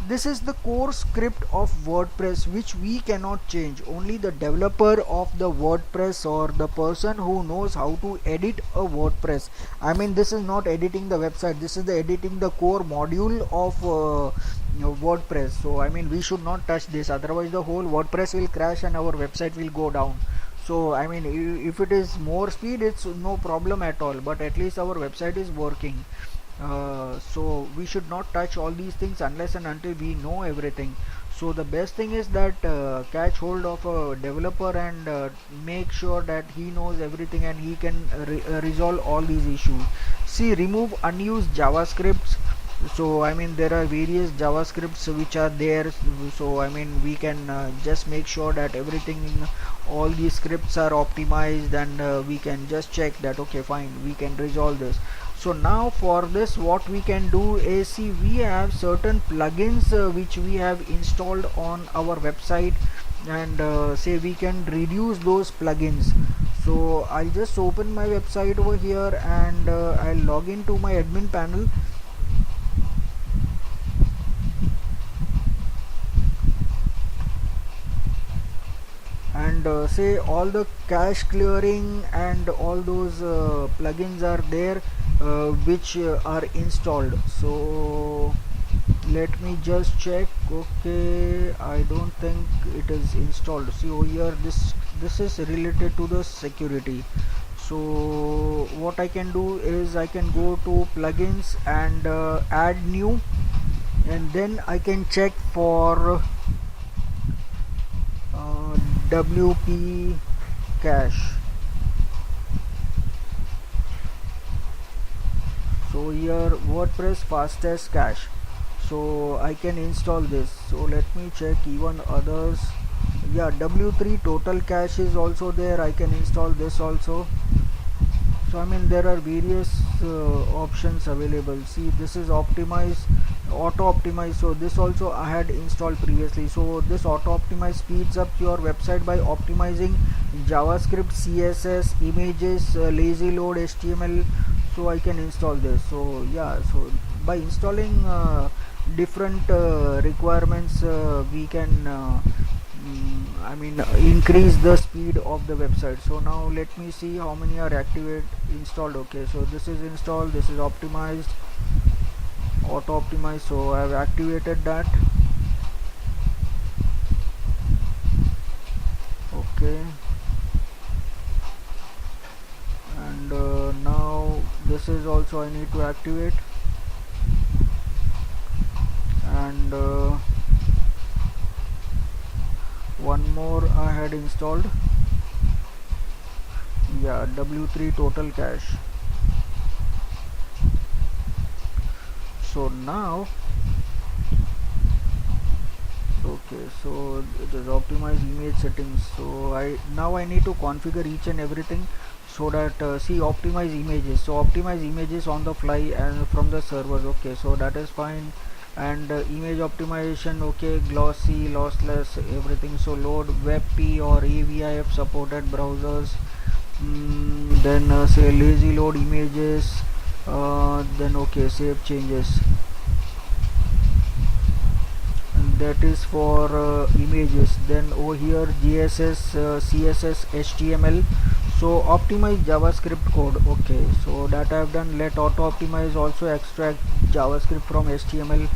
this is the core script of WordPress, which we cannot change. Only the developer of the WordPress, or the person who knows how to edit a WordPress. I mean, this is not editing the website, this is the editing the core module of WordPress. So I mean, we should not touch this, otherwise the whole WordPress will crash and our website will go down. So I mean, if it is more speed, it's no problem at all, but at least our website is working. So we should not touch all these things unless and until we know everything. So the best thing is that catch hold of a developer and make sure that he knows everything and he can resolve all these issues. See, remove unused JavaScripts. So I mean, there are various JavaScripts which are there. So I mean, we can just make sure that everything, all these scripts are optimized, and we can just check that okay, fine, we can resolve this. So now for this what we can do is, see, we have certain plugins which we have installed on our website, and say we can reduce those plugins. So I'll just open my website over here, and I'll log into my admin panel. And say all the cache clearing and all those plugins are there which are installed. So let me just check. Okay, I don't think it is installed. See over here, this is related to the security. So what I can do is I can go to plugins and add new, and then I can check for WP cache. So here, WordPress fastest cache, so I can install this. So let me check even others. Yeah, W3 total cache is also there, I can install this also. So I mean, there are various options available. See, this is optimize, auto optimize. So this also I had installed previously. So this auto optimize speeds up your website by optimizing JavaScript, CSS, images, lazy load, HTML. So I can install this. So yeah, so by installing different requirements, we can I mean, increase the speed of the website. So now let me see how many are installed. Okay, so this is installed, this is optimized, auto optimized. So I have activated that. Okay, and now this is also I need to activate, and one more I had installed. Yeah, W3 total cache. So now, okay, so it is optimized image settings. So I need to configure each and everything, so that see, optimize images. So optimize images on the fly and from the servers. Okay, so that is fine. And image optimization, okay, glossy, lossless, everything. So load WebP or AVIF supported browsers. Then say lazy load images. Then okay, save changes. And that is for images. Then over here GSS, CSS, HTML. So optimize JavaScript code. Okay, so that I have done. Let auto optimize also extract JavaScript from HTML.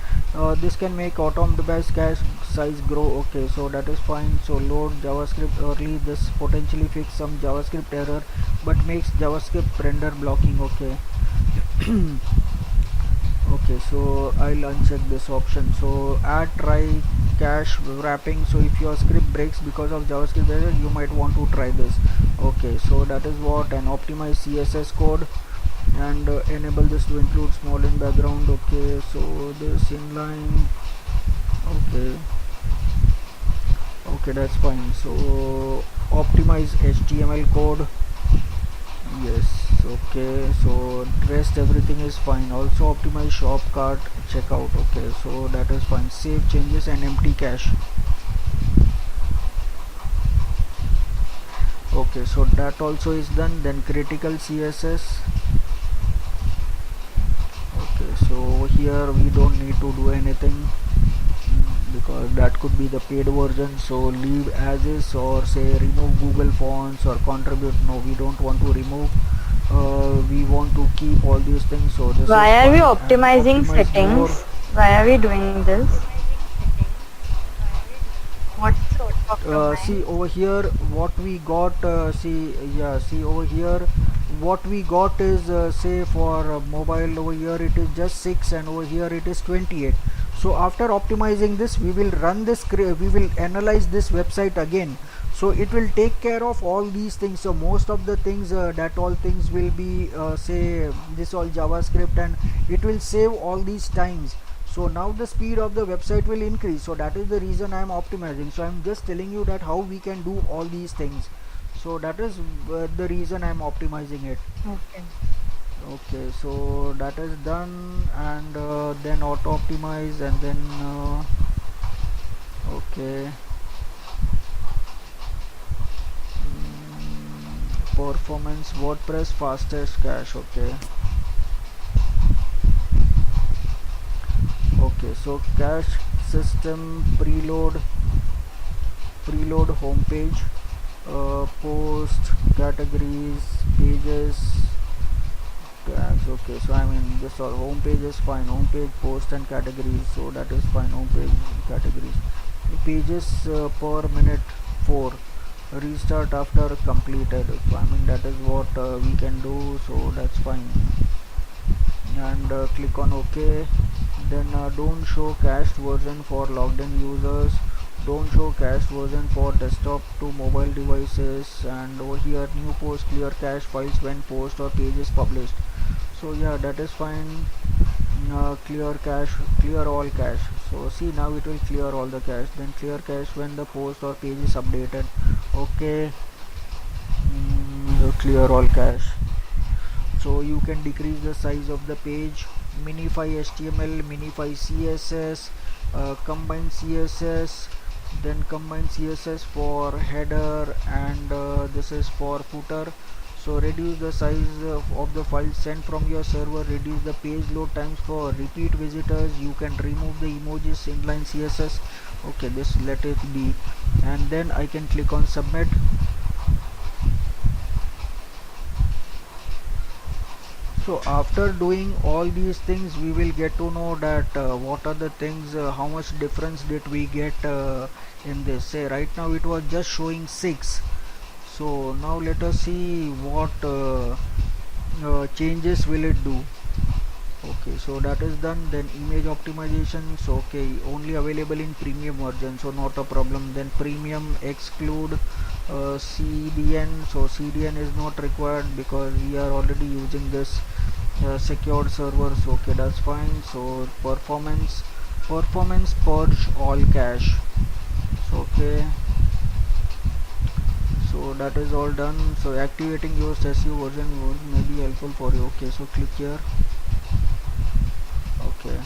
This can make auto optimize cache size grow. Okay, so that is fine. So load JavaScript early. This potentially fix some JavaScript error but makes JavaScript render blocking. Okay. Okay, so I'll uncheck this option. So add try cache wrapping. So if your script breaks because of JavaScript error, you might want to try this. Okay, so that is what. And optimize CSS code, and enable this to include small in background. Okay, so this inline. Okay, okay, that's fine. So optimize HTML code. Yes, okay, so rest everything is fine. Also optimize shop cart checkout. Okay, so that is fine. Save changes and empty cache. Okay, so that also is done. Then critical CSS. Okay, so here we don't need to do anything because that could be the paid version. So leave as is, or say remove Google Fonts or contribute. No, we don't want to remove. We want to keep all these things. So this Why is are we fine. And optimizing optimize more. settings? Why are we doing this? What's the source of your mind? See over here what we got. See over here what we got is say for mobile over here it is just 6 and over here it is 28. So after optimizing this we will run this, we will analyze this website again. So it will take care of all these things. So most of the things that all things will be say this all JavaScript, and it will save all these times. So now the speed of the website will increase. So that is the reason I am optimizing. So I am just telling you that how we can do all these things. So that is the reason I am optimizing it. Okay. Okay, so that is done. And then auto optimize, and then okay, performance WordPress fastest cache. Okay, okay, so cache system preload homepage, post categories pages tags. Okay, so I mean this all home page is fine. Home page, post and categories, so that is fine. Home page, categories, pages per minute 4, restart after completed. So I mean that is what we can do, so that's fine. And click on OK. Then don't show cached version for logged in users, don't show cached version for desktop to mobile devices, and over here new post clear cache files when post or page is published. So yeah, that is fine. Clear cache, clear all cache. So see, now it will clear all the cache. Then clear cache when the post or page is updated. Okay, clear all cache. So you can decrease the size of the page, minify HTML, minify CSS, combine CSS, then combine CSS for header, and this is for footer. So reduce the size of the file sent from your server, reduce the page load times for repeat visitors. You can remove the emojis, inline CSS. Okay, this let it be. And then I can click on submit. So after doing all these things we will get to know that what are the things, how much difference did we get in this. Say right now it was just showing 6. So now let us see what changes will it do. Okay, so that is done. Then image optimization, so okay, only available in premium version, so not a problem. Then premium exclude CDN, so CDN is not required because we are already using this secured servers. Okay, that's fine. So performance purge all cache. So okay, so that is all done. So activating your SEO version may be helpful for you. Okay, so click here. Okay,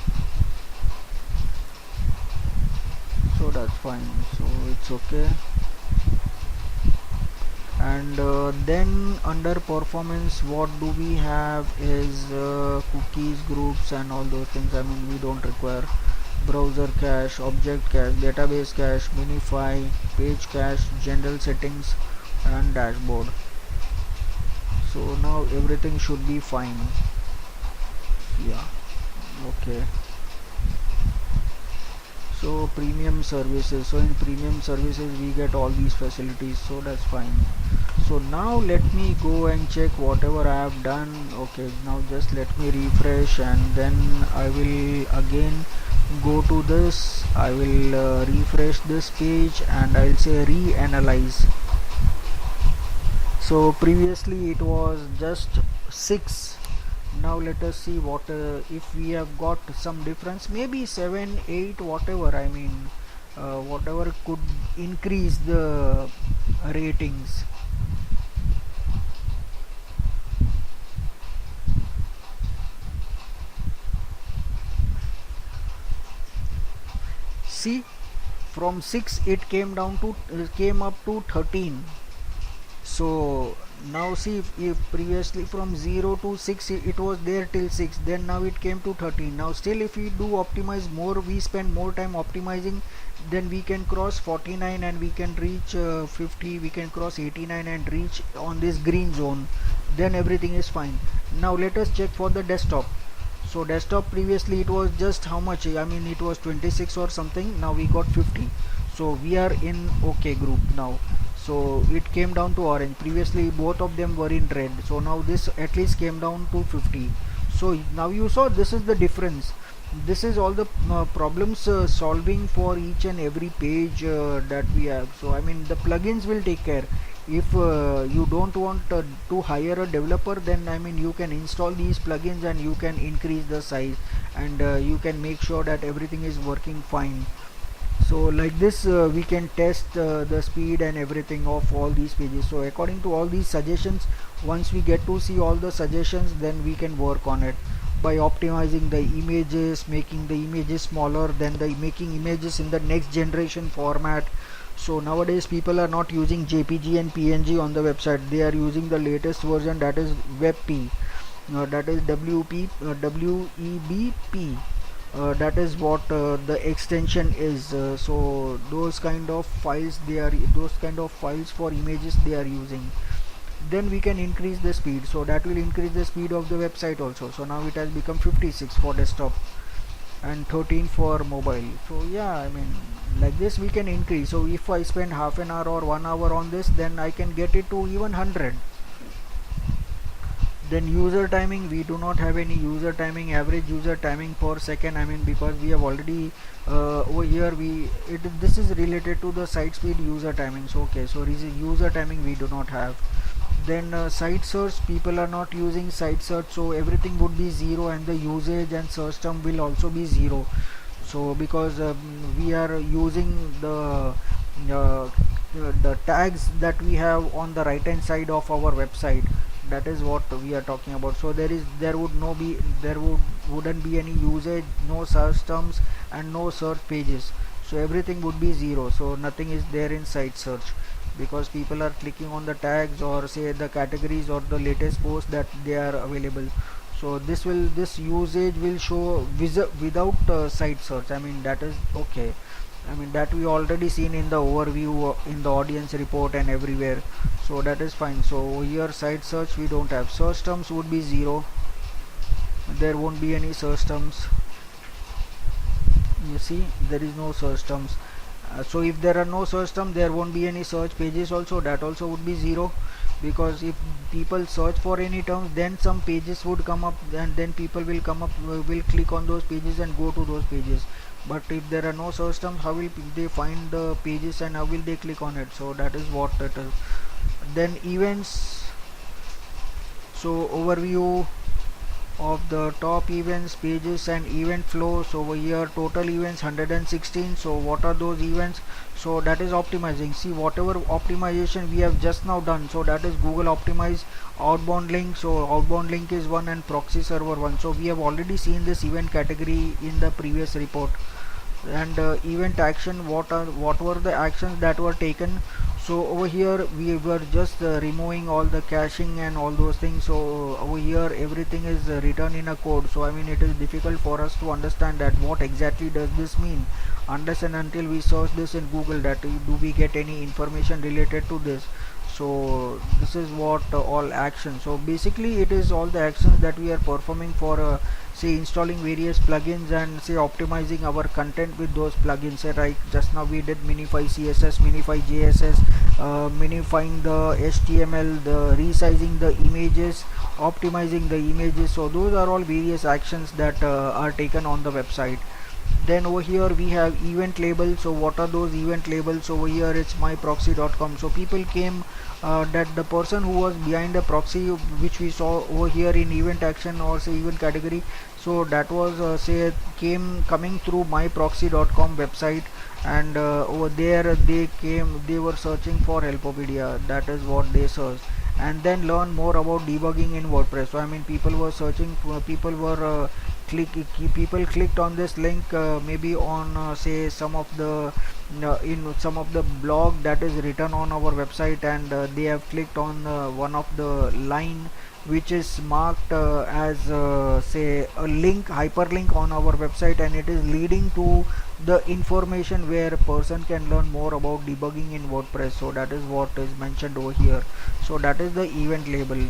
so that's fine, so it's okay. And then under performance what do we have is cookies, groups and all those things. I mean we don't require. browser cache, object cache, database cache, minify, page cache, general settings and dashboard. So now everything should be fine. Yeah, okay. So premium services, so in premium services we get all these facilities, so that's fine. So now let me go and check whatever I have done. Okay, now just let me refresh and then I will again go to this. I will refresh this page and I'll say reanalyze. So previously it was just 6. Now let us see what if we have got some difference, maybe 7 8 whatever, I mean whatever could increase the ratings. See, from 6 it came down to came up to 13. So now see, if previously from 0 to 6 it was there till 6, then now it came to 13. Now still if we do optimize more, we spend more time optimizing, then we can cross 49 and we can reach 50, we can cross 89 and reach on this green zone, then everything is fine. Now let us check for the desktop. So desktop previously it was just how much, I mean it was 26 or something, now we got 50. So we are in OK group now. So it came down to orange, previously both of them were in red, so now this at least came down to 50. So now you saw, this is the difference. This is all the problems solving for each and every page that we have. So I mean the plugins will take care. If you don't want to hire a developer, then I mean you can install these plugins and you can increase the size and you can make sure that everything is working fine. So like this we can test the speed and everything of all these pages. So according to all these suggestions, once we get to see all the suggestions, then we can work on it by optimizing the images, making the images smaller, then making images in the next generation format. So nowadays people are not using JPG and PNG on the website, they are using the latest version, that is WebP, that is WEBP. That is what the extension is. So those kind of files for images they are using. Then we can increase the speed, so that will increase the speed of the website also. So now it has become 56 for desktop and 13 for mobile. So yeah, I mean like this we can increase. So if I spend half an hour or 1 hour on this, then I can get it to even 100. Then user timing, we do not have any user timing, average user timing per second, I mean because we have already over here this is related to the site speed user timing. So okay, so user timing we do not have. Then site search, people are not using site search, so everything would be 0 and the usage and search term will also be 0. So because we are using the tags that we have on the right hand side of our website, that is what we are talking about. So wouldn't be any usage, no search terms and no search pages, so everything would be 0. So nothing is there in site search because people are clicking on the tags or say the categories or the latest posts that they are available. So this usage will show without site search, I mean that is okay. I mean that we already seen in the overview in the audience report and everywhere, so that is fine. So here site search we don't have, search terms would be 0, there won't be any search terms. You see there is no search terms. So if there are no search terms, there won't be any search pages also, that also would be 0, because if people search for any terms, then some pages would come up and then people will click on those pages and go to those pages. But if there are no search terms, how will they find the pages and how will they click on it? So that is what it is. Then events, so overview of the top events, pages and event flow. So over here total events 116. So what are those events? So that is optimizing. See, whatever optimization we have just now done, so that is Google optimize outbound link. So outbound link is 1 and proxy server 1. So we have already seen this event category in the previous report. And event action, what were the actions that were taken? So over here we were just removing all the caching and all those things. So over here everything is written in a code. So I mean it is difficult for us to understand that what exactly does this mean unless and until we search this in Google, that do we get any information related to this. So this is what all actions. So basically it is all the actions that we are performing for say installing various plugins and say optimizing our content with those plugins. Say right, just now we did minify CSS, minify JSS, minifying the HTML, the resizing the images, optimizing the images. So those are all various actions that are taken on the website. Then over here we have event labels. So what are those event labels? Over here it's myproxy.com. So people came that the person who was behind the proxy, which we saw over here in event action or say event category, so that was say coming through myproxy.com website, and over there they were searching for Helpopedia. That is what they searched, and then learn more about debugging in WordPress. So I mean people were searching for, click people clicked on this link maybe on say some of the in some of the blog that is written on our website, and they have clicked on one of the line which is marked as say a link, hyperlink on our website, and it is leading to the information where a person can learn more about debugging in WordPress. So that is what is mentioned over here. So that is the event label.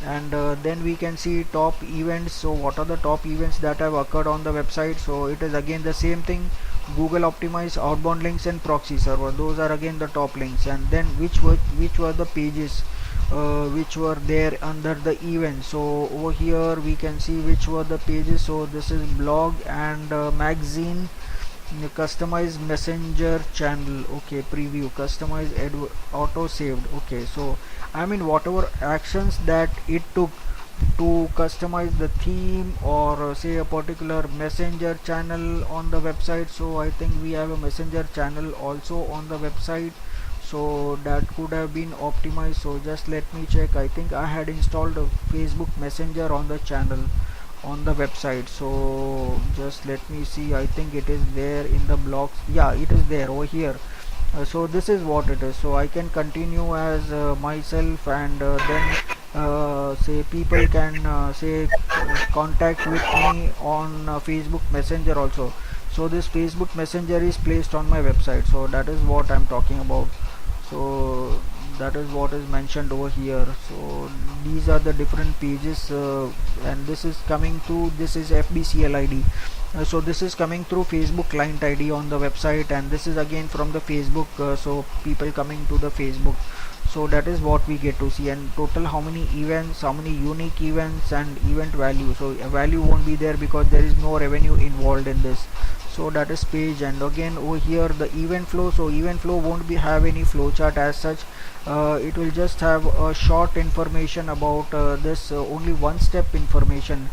And then we can see top events. So what are the top events that have occurred on the website? So it is again the same thing: Google optimize, outbound links, and proxy server. Those are again the top links. And then which were the pages which were there under the event. So over here we can see which were the pages. So this is blog and magazine, customize messenger channel, okay, preview, customize auto saved. Okay, so I mean whatever actions that it took to customize the theme or say a particular messenger channel on the website. So I think we have a messenger channel also on the website, so that could have been optimized. So just let me check. I think I had installed a Facebook Messenger on the channel on the website. So just let me see. I think it is there in the blocks. Yeah, it is there over here. So this is what it is. So I can continue as myself, and then say people can say contact with me on Facebook Messenger also. So this Facebook Messenger is placed on my website. So that is what I'm talking about. So that is what is mentioned over here. So these are the different pages, and this is coming to, this is FBCL ID. So this is coming through Facebook client ID on the website, and this is again from the Facebook. So people coming to the Facebook. So that is what we get to see, and total how many events, how many unique events, and event value. So a value won't be there because there is no revenue involved in this. So that is page. And again over here the event flow. So event flow won't be have any flow chart as such. It will just have a short information about this, only one step information.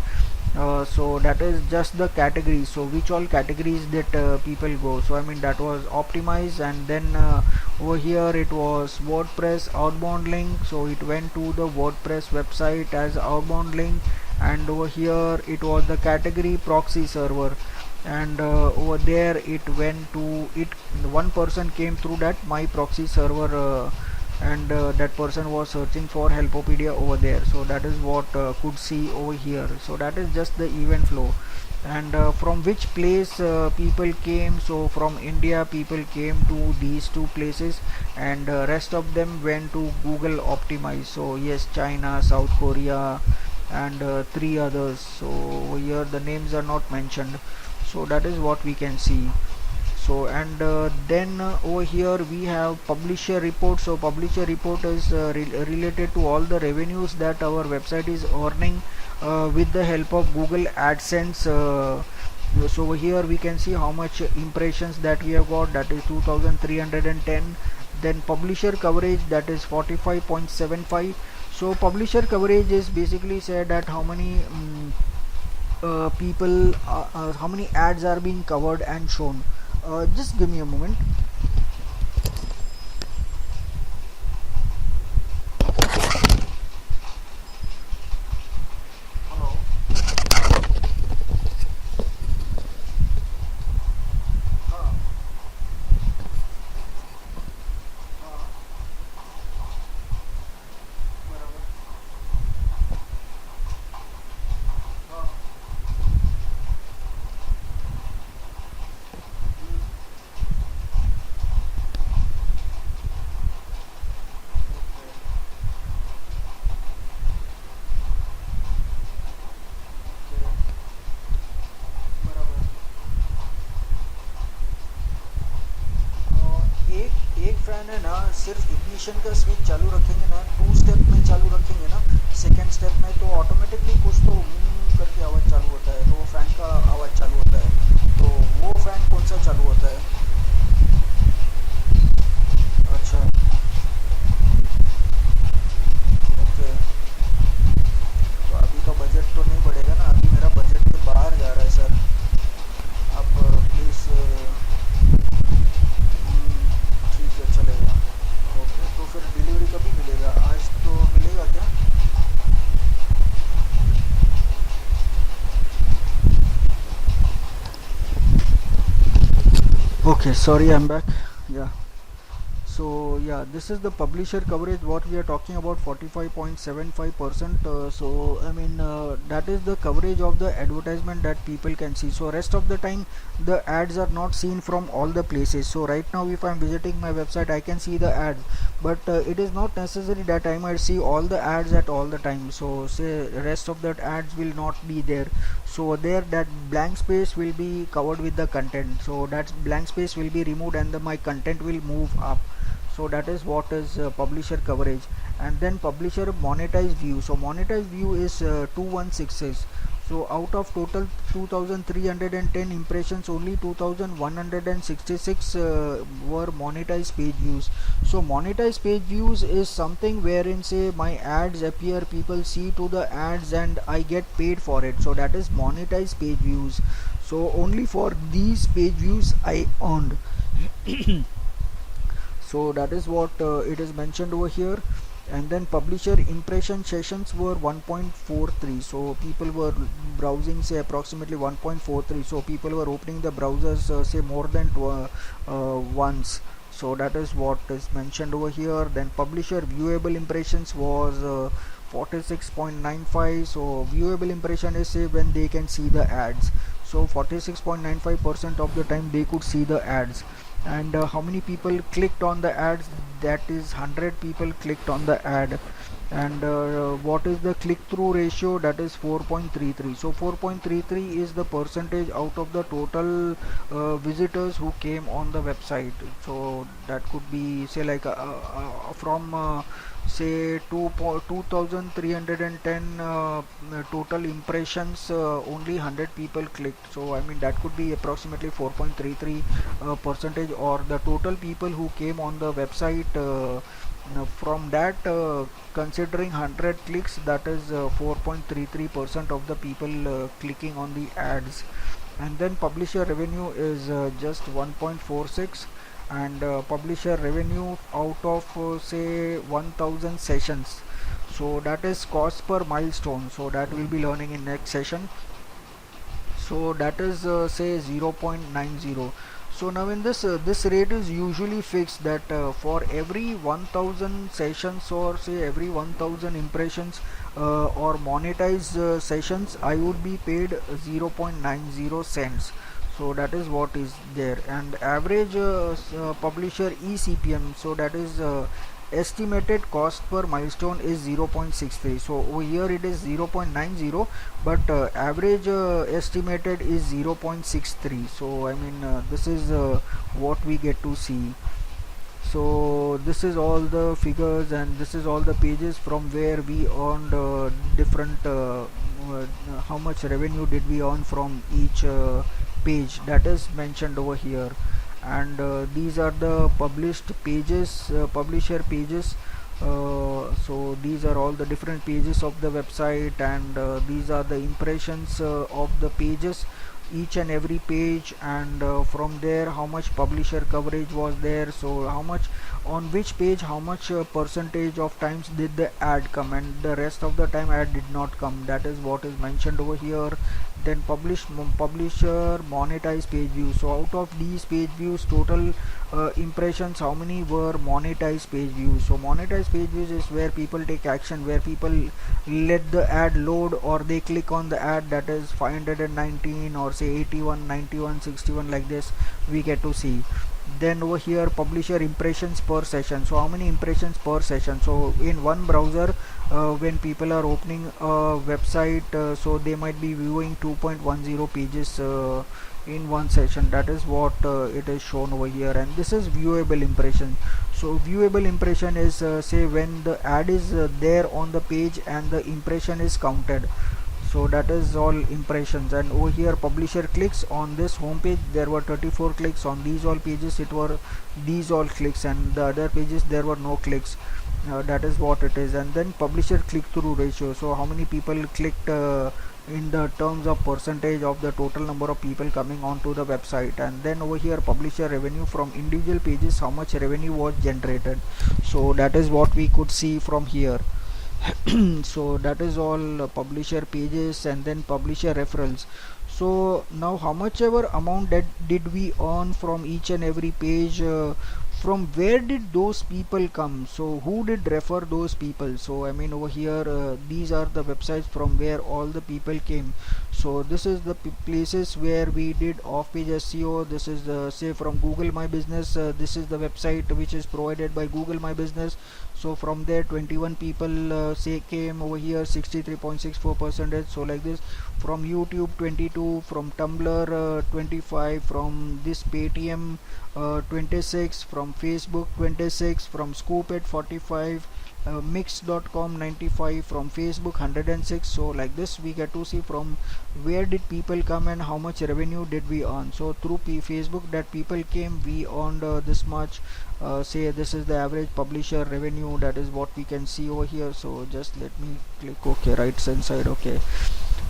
So that is just the categories. So which all categories that people go. So I mean that was optimized, and then over here it was WordPress outbound link. So it went to the WordPress website as outbound link, and over here it was the category proxy server, and over there it went to it. One person came through that my proxy server, and that person was searching for Helpopedia over there. So that is what could see over here. So that is just the event flow. And from which place people came. So from India people came to these two places, and rest of them went to Google optimize. So yes, China, South Korea, and three others. So over here the names are not mentioned. So that is what we can see. So and then over here we have publisher report. So publisher report is related to all the revenues that our website is earning with the help of Google AdSense. So over here we can see how much impressions that we have got, that is 2310. Then publisher coverage, that is 45.75. So publisher coverage is basically said that how many people how many ads are being covered and shown. Just give me a moment. सिर्फ ignition का switch चालू रखेंगे ना, 2 step में चालू रखेंगे ना, second step में तो ऑटोमेटिकली कुछ तो करके आवाज़ चालू होता है, तो वो फैन का आवाज़ चालू होता है। तो वो फैन कौन सा चालू होता है? अच्छा, ओके। तो अभी तो बजट तो नहीं बढ़ेगा ना, अभी मेरा बजट के बाहर जा रहा है सर। आप प्लीज़, ठीक है चलेगा। ओके, तो फिर डिलीवरी कभी मिलेगा? आज तो मिलेगा क्या? Okay, sorry, I'm back. Yeah. So yeah, this is the publisher coverage what we are talking about, 45.75%. So I mean that is the coverage of the advertisement that people can see. So rest of the time the ads are not seen from all the places. So right now if I'm visiting my website, I can see the ads, but it is not necessary that I might see all the ads at all the time. So say rest of that ads will not be there. So there that blank space will be covered with the content. So that blank space will be removed and my content will move up. So that is what is publisher coverage. And then publisher monetized view. So monetized view is 2166. So out of total 2310 impressions, only 2166 were monetized page views. So monetized page views is something wherein say my ads appear, people see to the ads and I get paid for it. So that is monetized page views. So only for these page views I earned. So that is what it is mentioned over here. And then publisher impression sessions were 1.43. So people were browsing say approximately 1.43. So people were opening the browsers say more than once. So that is what is mentioned over here. Then publisher viewable impressions was 46.95. So viewable impression is say when they can see the ads. So 46.95% of the time they could see the ads. And how many people clicked on the ads? That is 100 people clicked on the ad. And what is the click-through ratio? That is 4.33. So 4.33 is the percentage out of the total visitors who came on the website. So that could be say like from say 2310 total impressions, only 100 people clicked. So I mean that could be approximately 4.33 percentage, or the total people who came on the website. Now from that, considering 100 clicks, that is 4.33% of the people clicking on the ads. And then publisher revenue is just 1.46. And publisher revenue out of say 1000 sessions. So that is cost per milestone. So that we'll be learning in next session. So that is say 0.90. So now in this rate is usually fixed that for every 1000 sessions, or say every 1000 impressions or monetized sessions, I would be paid 0.90 cents. So that is what is there. And average publisher eCPM, so that is estimated cost per milestone is 0.63. So over here it is 0.90, but average estimated is 0.63. So I mean this is what we get to see. So this is all the figures and this is all the pages from where we earned different how much revenue did we earn from each page, that is mentioned over here. And these are the published pages, publisher pages. So these are all the different pages of the website, and these are the impressions of the pages, each and every page. And from there how much publisher coverage was there, so how much on which page, how much percentage of times did the ad come, and the rest of the time ad did not come. That is what is mentioned over here. Then publisher monetized page views. So out of these page views, total impressions, how many were monetized page views? So monetized page views is where people take action, where people let the ad load or they click on the ad. That is 519 or say 81, 91, 61, like this we get to see. Then over here publisher impressions per session. So how many impressions per session? So in one browser, when people are opening a website, so they might be viewing 2.10 pages in one session. That is what it is shown over here, and this is viewable impression. So viewable impression is say when the ad is there on the page and the impression is counted. So that is all impressions. And over here publisher clicks on this home page, there were 34 clicks. On these all pages it were these all clicks, and the other pages there were no clicks. That is what it is. And then publisher click through ratio, so how many people clicked in the terms of percentage of the total number of people coming onto the website. And then over here publisher revenue from individual pages, how much revenue was generated. So that is what we could see from here. So that is all publisher pages, and then publisher referrals. So now how much ever amount that did we earn from each and every page, from where did those people come, so who did refer those people. So I mean over here these are the websites from where all the people came. So this is the places where we did off page SEO. This is the say from Google My Business. This is the website which is provided by Google My Business. So from there 21 people say came over here, 63.64%. So like this. From YouTube 22, from Tumblr 25, from this Paytm 26, from Facebook 26, from Scoopit 45, mix.com 95, from Facebook 106. So like this we get to see from where did people come and how much revenue did we earn. So through Facebook that people came, we earned this much. Say this is the average publisher revenue, that is what we can see over here. So just let me click OK, right hand side. Okay,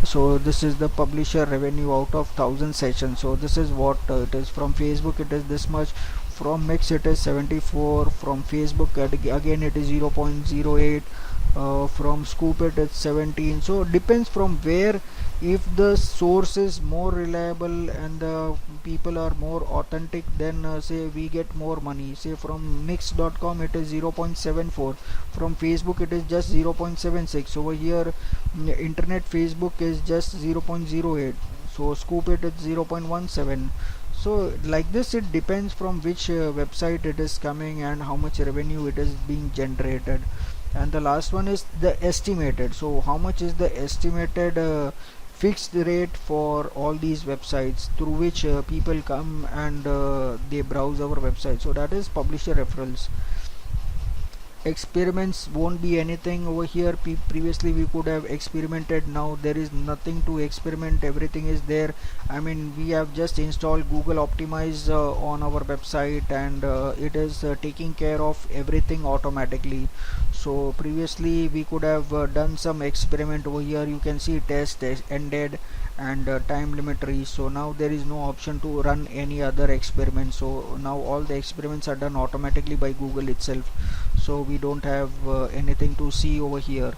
so this is the publisher revenue out of 1000 sessions. So this is what it is. From Facebook it is this much, from Mix it is 74, from Facebook again it is 0.08, from Scoopit it's 17. So it depends from where. If the source is more reliable and the people are more authentic, then say we get more money. Say from mix.com it is 0.74, from Facebook it is just 0.76. Over here internet Facebook is just 0.08, so Scoopit is 0.17. So like this it depends from which website it is coming and how much revenue it is being generated. And the last one is the estimated. So how much is the estimated fixed rate for all these websites through which people come and they browse our website. So that is publisher referrals. Experiments won't be anything over here. Previously we could have experimented, now there is nothing to experiment, everything is there. I mean we have just installed Google Optimize on our website, and it is taking care of everything automatically. So previously we could have done some experiment over here. You can see test ended and time limit reached. So now there is no option to run any other experiment. So now all the experiments are done automatically by Google itself, so we don't have anything to see over here.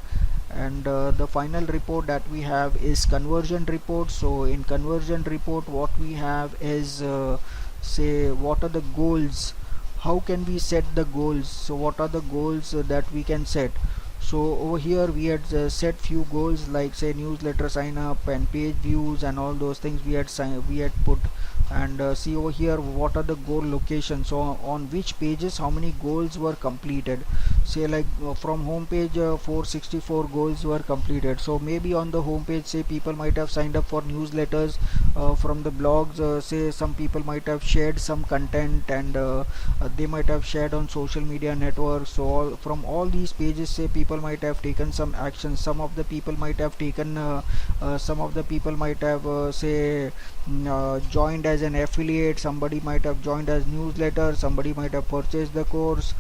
And the final report that we have is conversion report. So in conversion report what we have is say what are the goals, how can we set the goals. So what are the goals that we can set. So over here we had set few goals like say newsletter sign up and page views and all those things we had put. And see over here what are the goal locations, so on which pages how many goals were completed. Say like from home page 464 goals were completed. So maybe on the home page say people might have signed up for newsletters. From the blogs say some people might have shared some content, and they might have shared on social media networks. So from all these pages say people might have taken some action. Some of the people might have taken some of the people might have say joined as an affiliate, somebody might have joined as newsletter, somebody might have purchased the course,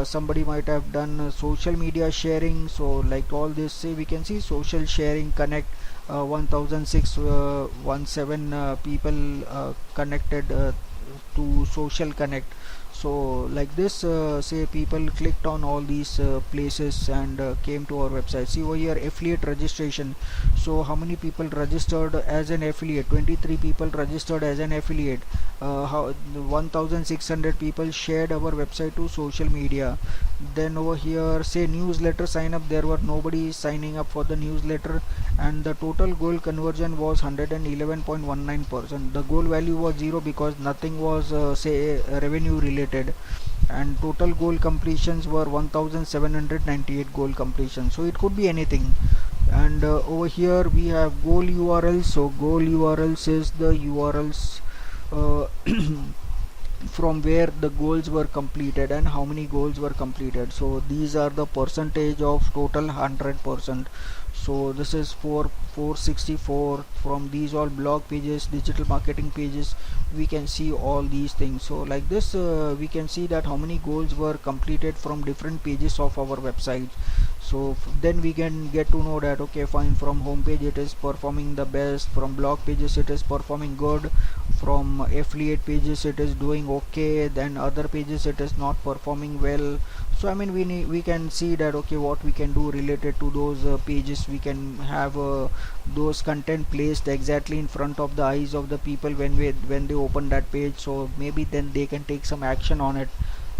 somebody might have done social media sharing. So like all this, say we can see social sharing connect 1617 people connected to social connect. So like this say people clicked on all these places and came to our website. See over here affiliate registration. So how many people registered as an affiliate? 23 people registered as an affiliate. 1600 people shared our website to social media. Then over here say newsletter sign up, there were nobody signing up for the newsletter, and the total goal conversion was 111.19%. the goal value was 0 because nothing was say revenue related, and total goal completions were 1798 goal completions. So it could be anything. and over here we have goal URLs. So goal URLs is the URLs uh, from where the goals were completed and how many goals were completed. So these are the percentage of total 100%. So this is for 464. From these all blog pages, digital marketing pages, we can see all these things. So like this we can see that how many goals were completed from different pages of our website. So then we can get to know that okay fine, from home page it is performing the best, from blog pages it is performing good, from affiliate pages it is doing okay, then other pages it is not performing well. So I mean we can see that okay what we can do related to those pages. We can have those content placed exactly in front of the eyes of the people when they open that page, so maybe then they can take some action on it.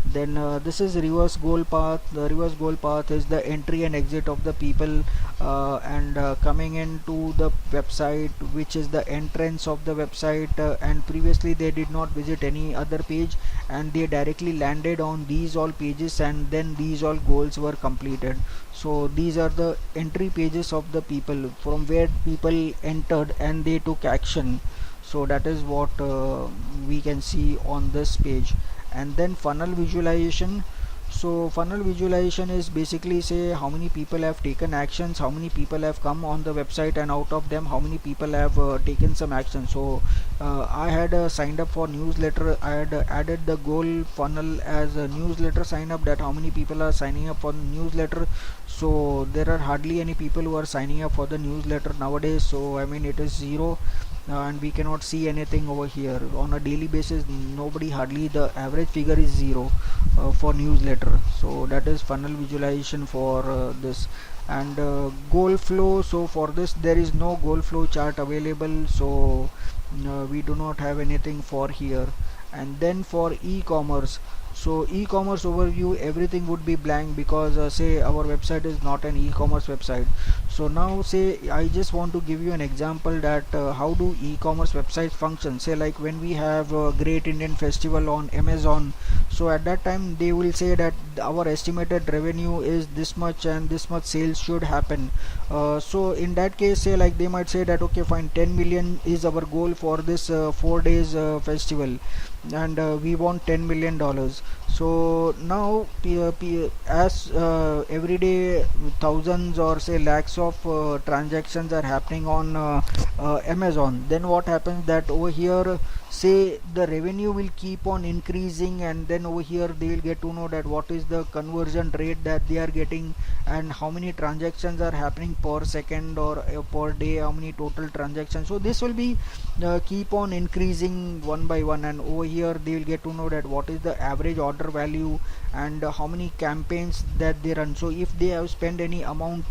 Then this is reverse goal path. The reverse goal path is the entry and exit of the people and coming into the website, which is the entrance of the website, and previously they did not visit any other page and they directly landed on these all pages, and then these all goals were completed. So these are the entry pages of the people, from where people entered and they took action. So that is what we can see on this page. And then funnel visualization. So funnel visualization is basically say how many people have taken actions, how many people have come on the website, and out of them how many people have taken some action. So I had signed up for newsletter. I had added the goal funnel as a newsletter sign up, that how many people are signing up for the newsletter. So there are hardly any people who are signing up for the newsletter nowadays. So I mean it is zero, and we cannot see anything over here on a daily basis. Nobody, hardly, the average figure is zero for newsletter. So that is funnel visualization for this. And goal flow, so for this there is no goal flow chart available, so we do not have anything for here. And then for e-commerce, so e-commerce overview, everything would be blank because say our website is not an e-commerce website. So now say I just want to give you an example that how do e-commerce websites function. Say like when we have a Great Indian Festival on Amazon, so at that time they will say that our estimated revenue is this much and this much sales should happen. So in that case, say like they might say that okay fine, 10 million is our goal for this 4 days festival, and we want $10 million. So now as every day thousands or say lakhs of transactions are happening on Amazon, then what happens that over here say the revenue will keep on increasing, and then over here they will get to know that what is the conversion rate that they are getting, and how many transactions are happening per second or per day, how many total transactions. So this will be keep on increasing one by one, and over here they will get to know that what is the average order value and how many campaigns that they run. So if they have spent any amount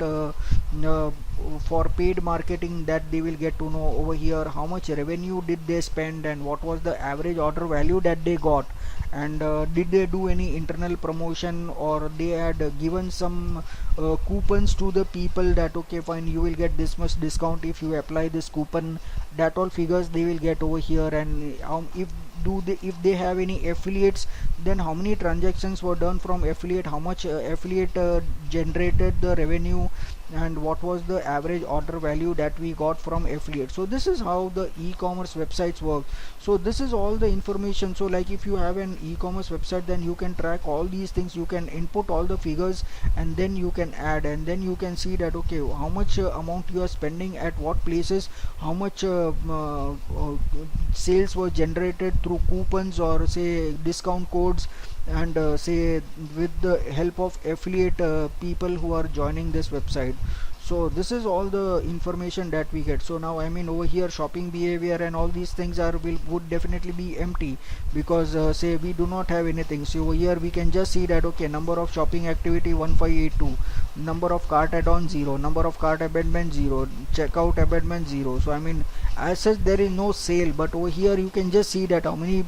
for paid marketing, that they will get to know over here how much revenue did they spend and what was the average order value that they got, and did they do any internal promotion, or they had given some coupons to the people that okay fine, you will get this much discount if you apply this coupon. That all figures they will get over here. And if they have any affiliates, then how many transactions were done from affiliate, how much affiliate generated the revenue, and what was the average order value that we got from affiliate. So this is how the e-commerce websites work. So this is all the information. So like if you have an e-commerce website, then you can track all these things, you can input all the figures, and then you can add, and then you can see that okay how much amount you are spending at what places, how much sales were generated through coupons or say discount codes, and say with the help of affiliate people who are joining this website. So this is all the information that we get. So now I mean over here shopping behavior and all these things would definitely be empty, because say we do not have anything. So over here we can just see that okay, number of shopping activity 1582, number of cart add-on 0, number of cart abandonment 0, checkout abandonment 0. So I mean as such there is no sale, but over here you can just see that how many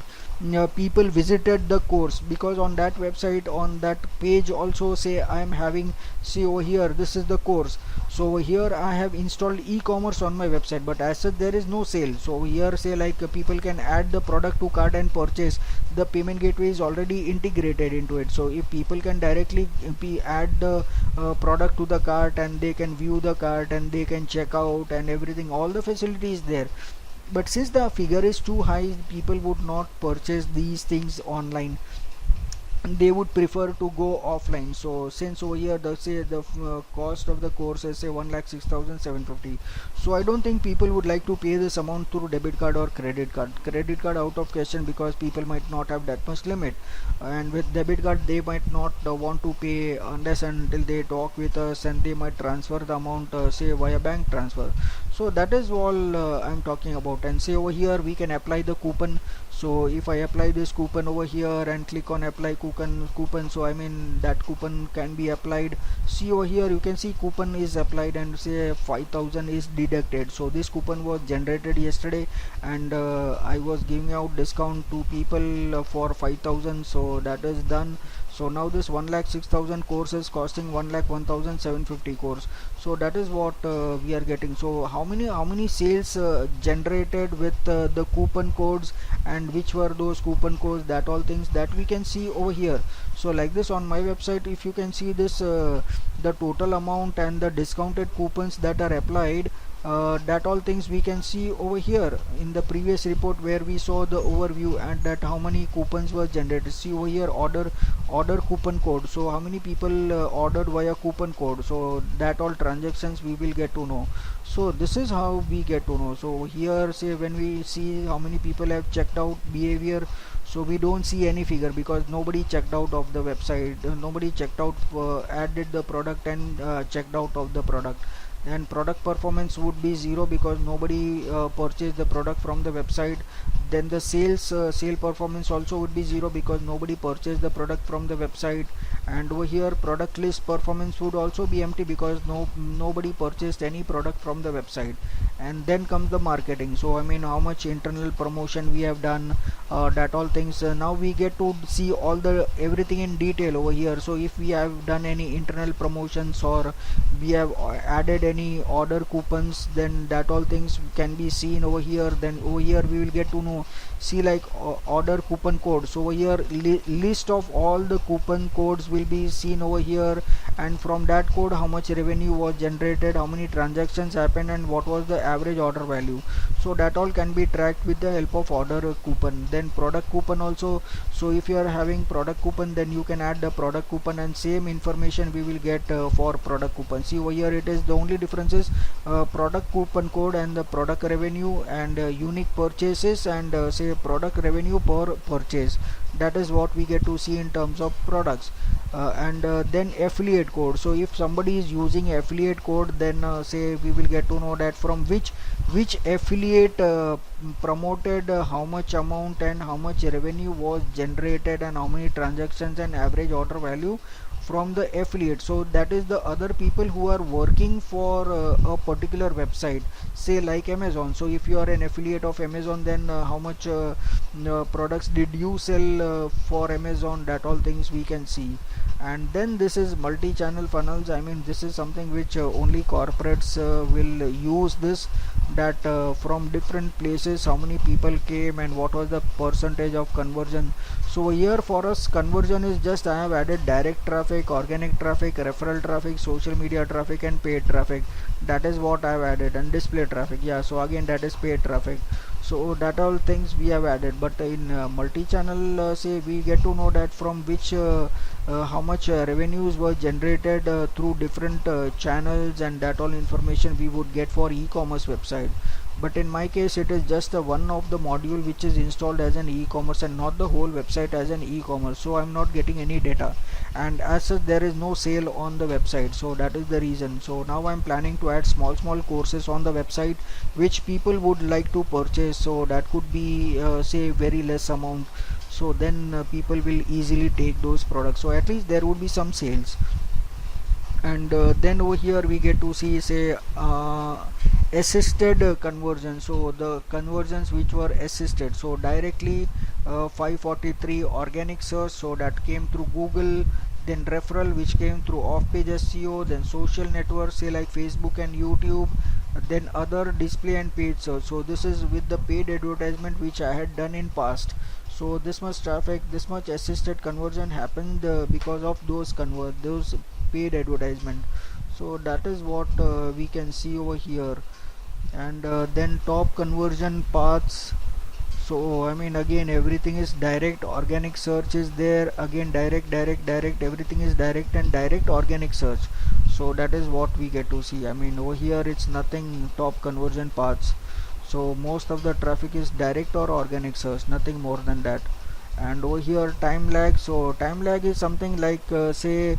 people visited the course, because on that website, on that page also, say I am having, see over here, this is the course. So over here I have installed e-commerce on my website, but as such there is no sale. So here, say like people can add the product to cart and purchase. The payment gateway is already integrated into it, so if people can directly add the product to the cart, and they can view the cart, and they can check out and everything, all the facilities there. But since the figure is too high, people would not purchase these things online, they would prefer to go offline. So since over here the say the cost of the course is say 1,06,750, so I don't think people would like to pay this amount through debit card or credit card. Credit card out of question, because people might not have that much limit, and with debit card they might not want to pay unless until they talk with us, and they might transfer the amount say via bank transfer. So that is all I'm talking about. And say over here we can apply the coupon. So if I apply this coupon over here and click on apply coupon, so I mean that coupon can be applied. See over here, you can see coupon is applied, and say 5,000 is deducted. So this coupon was generated yesterday, and I was giving out discount to people for 5,000, so that is done. So now this 1,06,000 course is costing 1,01,750 course. So that is what we are getting. So how many sales generated with the coupon codes, and which were those coupon codes, that all things that we can see over here. So like this, on my website, if you can see this the total amount and the discounted coupons that are applied, that all things we can see over here in the previous report, where we saw the overview and that how many coupons were generated. See over here, order coupon code, so how many people ordered via coupon code, so that all transactions we will get to know. So this is how we get to know. So here, say when we see how many people have checked out behavior, so we don't see any figure, because nobody checked out of the website, nobody checked out, added the product and checked out of the product. And product performance would be 0, because nobody purchased the product from the website. Then the sale performance also would be 0, because nobody purchased the product from the website. And over here, product list performance would also be empty, because nobody purchased any product from the website. And then comes the marketing. So I mean, how much internal promotion we have done, that all things. Now we get to see all the everything in detail over here. So if we have done any internal promotions, or we have added any order coupons, then that all things can be seen over here. Then over here we will get to know, see like order coupon code. So over here, list of all the coupon codes will be seen over here, and from that code how much revenue was generated, how many transactions happened, and what was the average order value. So that all can be tracked with the help of order coupon. Then product coupon also. So if you are having product coupon, then you can add the product coupon, and same information we will get for product coupon. See over here, it is the only difference is product coupon code and the product revenue, and unique purchases, and say product revenue per purchase. That is what we get to see in terms of products. And then affiliate code. So if somebody is using affiliate code, then say we will get to know that from which affiliate promoted how much amount, and how much revenue was generated, and how many transactions and average order value from the affiliate. So that is the other people who are working for a particular website, say like Amazon. So if you are an affiliate of Amazon, then how much products did you sell for Amazon, that all things we can see. And then this is multi-channel funnels. I mean, this is something which only corporates will use this, that from different places how many people came, and what was the percentage of conversion. So here for us, conversion is just I have added direct traffic, organic traffic, referral traffic, social media traffic, and paid traffic. That is what I have added. And display traffic, yeah, so again that is paid traffic. So that all things we have added. But in multi-channel, say we get to know that from which how much revenues were generated through different channels, and that all information we would get for e-commerce website. But in my case, it is just one of the module which is installed as an e-commerce, and not the whole website as an e-commerce. So I'm not getting any data, and as such there is no sale on the website. So that is the reason. So now I'm planning to add small courses on the website which people would like to purchase. So that could be say very less amount, so then people will easily take those products, so at least there would be some sales. And then over here we get to see, say assisted conversion. So the conversions which were assisted, so directly 543 organic search, so that came through Google, then referral which came through off-page SEO, then social networks say like Facebook and YouTube, then other display and paid search. So this is with the paid advertisement which I had done in past. So this much traffic, this much assisted conversion happened because of those paid advertisement. So that is what we can see over here. And then top conversion paths. So I mean, again, everything is direct. Organic search is there, again direct, everything is direct, and direct organic search. So that is what we get to see. I mean, over here it's nothing top conversion paths. So most of the traffic is direct or organic search, nothing more than that. And over here time lag. So time lag is something like say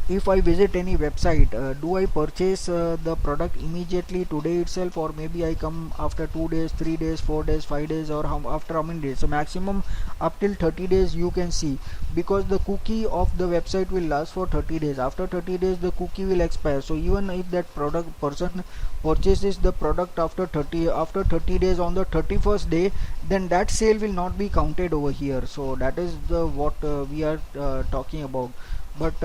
if I visit any website, do I purchase the product immediately today itself, or maybe I come after 2 days, 3 days, 4 days, 5 days, or after how many days? So maximum up till 30 days you can see, because the cookie of the website will last for 30 days. After 30 days the cookie will expire. So even if that product person purchases the product after 30 days on the 31st day, then that sale will not be counted over here. So that is the what we are talking about. But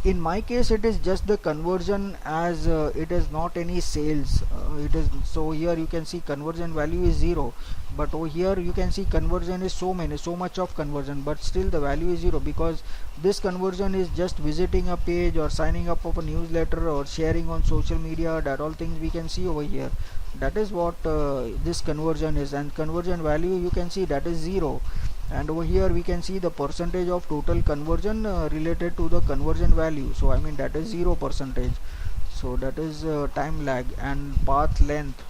in my case it is just the conversion, as it is not any sales. It is, so here you can see conversion value is 0, but over here you can see conversion is so much of conversion, but still the value is 0, because this conversion is just visiting a page or signing up of a newsletter or sharing on social media. That all things we can see over here. That is what this conversion is, and conversion value you can see that is 0. And over here we can see the percentage of total conversion related to the conversion value. So I mean that is 0%. So that is time lag. And path length.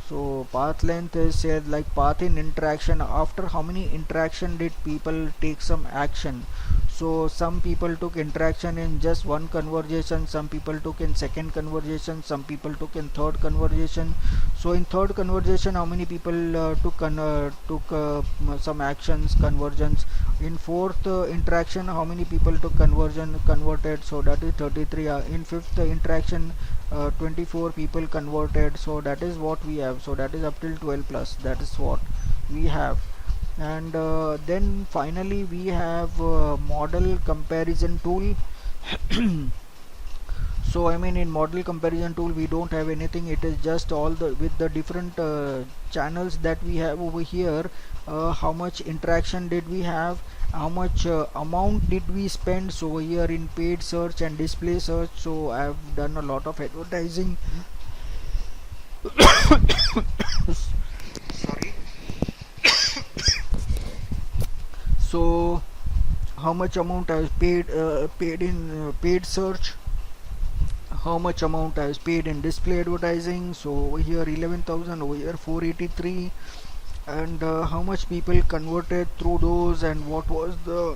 So path length is said like path in interaction. After how many interaction did people take some action? So some people took interaction in just one conversation, some people took in second conversation, some people took in third conversation. So in third conversation, how many people took some actions, conversions? In fourth interaction, how many people took converted? So that is 33. In fifth interaction, 24 people converted. So that is what we have. So that is up till 12 plus. That is what we have. And then finally we have model comparison tool. So I mean, in model comparison tool we don't have anything. It is just all the with the different channels that we have over here. How much interaction did we have, how much amount did we spend? So here in paid search and display search, so I have done a lot of advertising. Sorry. So how much amount I paid in paid search, how much amount I paid in display advertising. So over here 11,000, over here 483. And how much people converted through those, and what was the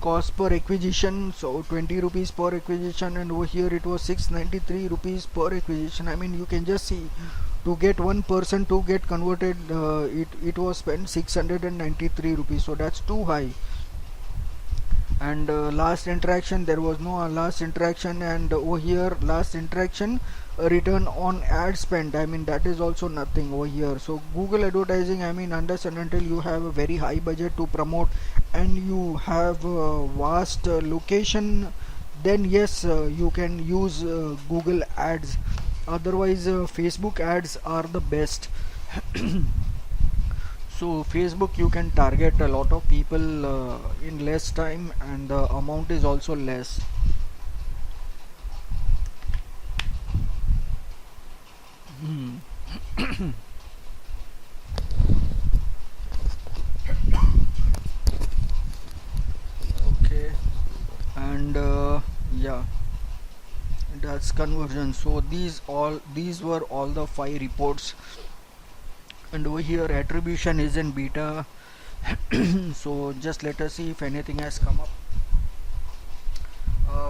cost per acquisition. So 20 rupees per acquisition, and over here it was 693 rupees per acquisition. I mean, you can just see, to get one person to get converted, it was spent 693 rupees. So that's too high. And last interaction, there was no last interaction. And over here last interaction, return on ad spend, I mean that is also nothing over here. So Google advertising, I mean, unless and until you have a very high budget to promote and you have a vast location, then yes, you can use Google ads. Otherwise Facebook ads are the best. So Facebook, you can target a lot of people in less time, and the amount is also less. Okay. And yeah, that's conversion. So these were all the 5 reports. And over here attribution is in beta. So just let us see if anything has come up.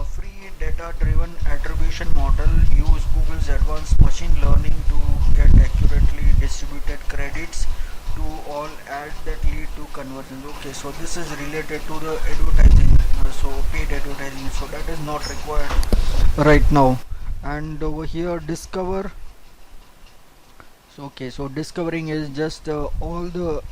Free data driven attribution model use Google's advanced machine learning to get accurately distributed credits to all ads that lead to conversions. Okay, so this is related to the advertising, so paid advertising, so that is not required right now. And over here discover, So okay, so discovering is just all the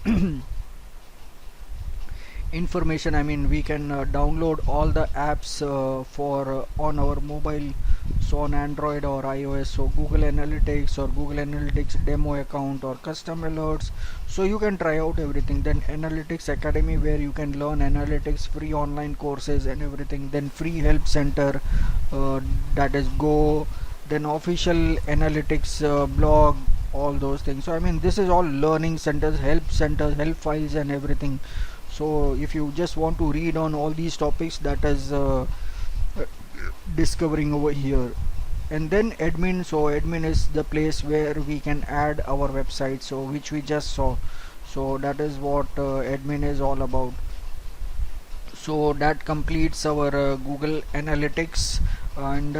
information. I mean, we can download all the apps for on our mobile, so on Android or iOS. So Google Analytics or Google Analytics demo account or custom alerts, so you can try out everything. Then Analytics Academy, where you can learn analytics, free online courses and everything. Then free help center, uh, that is Go. Then official analytics blog, all those things. So I mean, this is all learning centers, help files and everything. So if you just want to read on all these topics, that is discovering over here. And then admin, so admin is the place where we can add our website, so which we just saw. So that is what admin is all about. So that completes our Google Analytics. And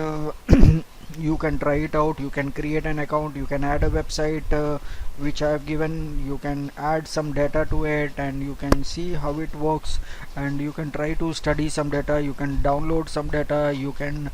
you can try it out, you can create an account, you can add a website which I have given, you can add some data to it and you can see how it works, and you can try to study some data, you can download some data, you can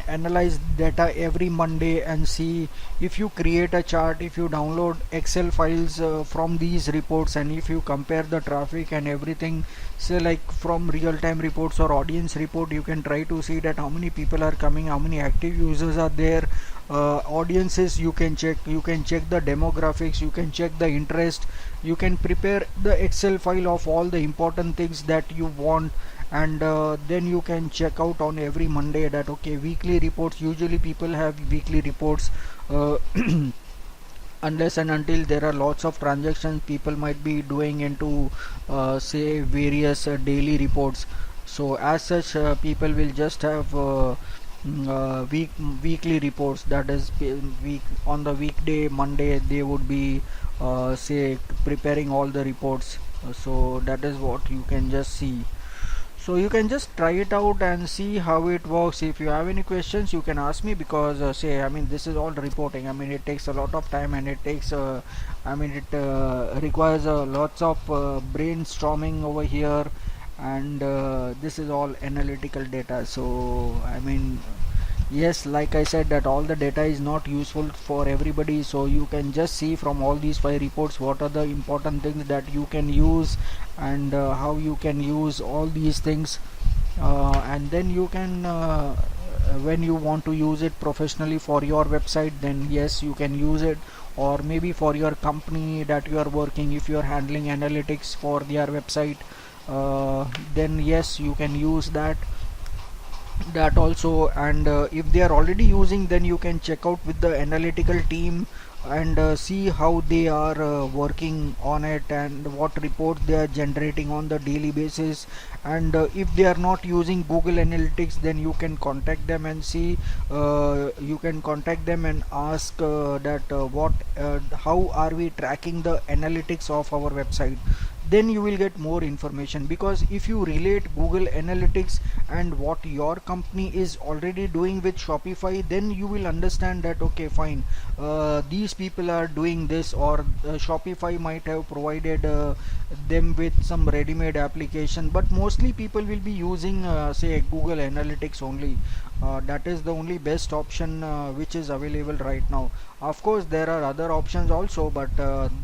analyze data every Monday and see. If you create a chart, if you download Excel files from these reports, and if you compare the traffic and everything, say like from real-time reports or audience report, you can try to see that how many people are coming, how many active users are there, audiences you can check, the demographics, you can check the interest, you can prepare the Excel file of all the important things that you want. And then you can check out on every Monday that okay, weekly reports, usually people have weekly reports, unless and until there are lots of transactions people might be doing into say various daily reports. So as such, people will just have weekly reports, that is week on the weekday Monday they would be say preparing all the reports. So that is what you can just see. So you can just try it out and see how it works. If you have any questions, you can ask me, because say I mean, this is all reporting. I mean, it takes a lot of time, and it takes I mean, it requires lots of brainstorming over here. And this is all analytical data. So I mean, yes, like I said, that all the data is not useful for everybody, so you can just see from all these 5 reports what are the important things that you can use, and how you can use all these things. And then you can when you want to use it professionally for your website, then yes, you can use it. Or maybe for your company that you are working, if you are handling analytics for their website, then yes, you can use that also. And if they are already using, then you can check out with the analytical team and see how they are working on it, and what reports they are generating on the daily basis. And if they are not using Google Analytics, then you can contact them and see, you can contact them and ask that what how are we tracking the analytics of our website. Then you will get more information, because if you relate Google Analytics and what your company is already doing with Shopify, then you will understand that okay, fine, these people are doing this, or Shopify might have provided them with some ready-made application, but mostly people will be using say Google Analytics only. That is the only best option which is available right now. Of course there are other options also, but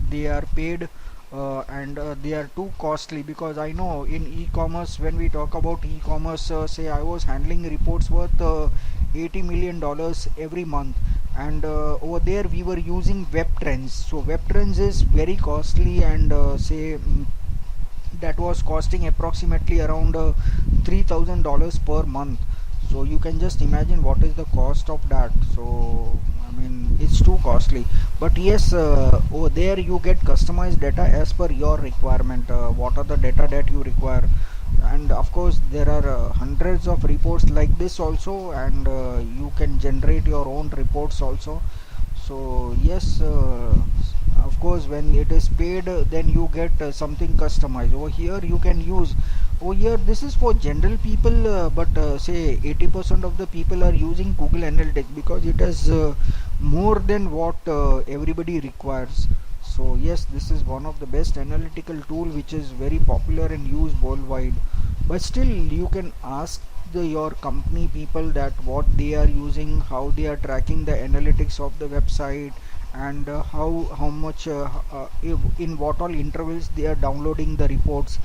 they are paid, and they are too costly. Because I know in e-commerce, when we talk about e-commerce, say I was handling reports worth $80 million every month, and over there we were using WebTrends. So WebTrends is very costly, and that was costing approximately around $3,000 per month. So you can just imagine what is the cost of that. So I mean, it's too costly. But yes, over there you get customized data as per your requirement, what are the data that you require. And of course there are hundreds of reports like this also, and you can generate your own reports also. So yes, of course when it is paid, then you get something customized. Over here you can use, over here this is for general people, but say 80% of the people are using Google Analytics, because it is more than what everybody requires. So yes, this is one of the best analytical tool which is very popular and used worldwide. But still you can ask your company people that what they are using, how they are tracking the analytics of the website, and how much in what all intervals they are downloading the reports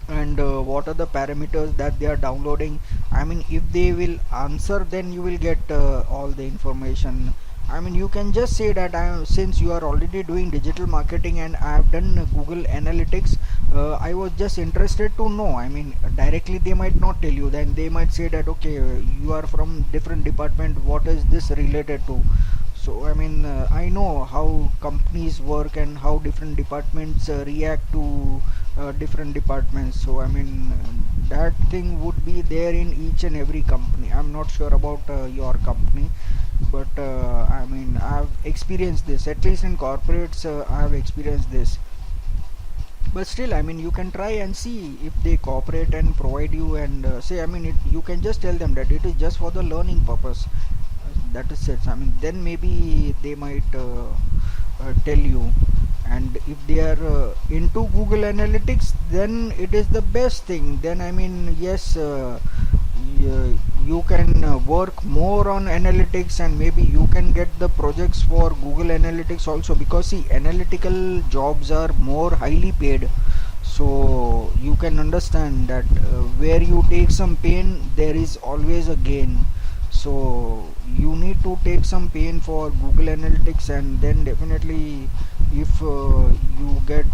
and what are the parameters that they are downloading. I mean, if they will answer, then you will get all the information. I mean, you can just say that since you are already doing digital marketing and I have done Google Analytics, I was just interested to know. I mean, directly they might not tell you. Then they might say that okay, you are from different department. What is this related to? So I mean, I know how companies work and how different departments react to different departments. So I mean, that thing would be there in each and every company. I'm not sure about your company, but I mean, I've experienced this. At least in corporates, I have experienced this. But still, I mean, you can try and see if they cooperate and provide you and say, I mean, you can just tell them that it is just for the learning purpose. That is it. I mean, then maybe they might tell you. And if they are into Google Analytics, then it is the best thing. Then I mean, yes, you can work more on analytics, and maybe you can get the projects for Google Analytics also, because see, analytical jobs are more highly paid. So you can understand that where you take some pain, there is always a gain. So you need to take some pain for Google Analytics, and then definitely if you get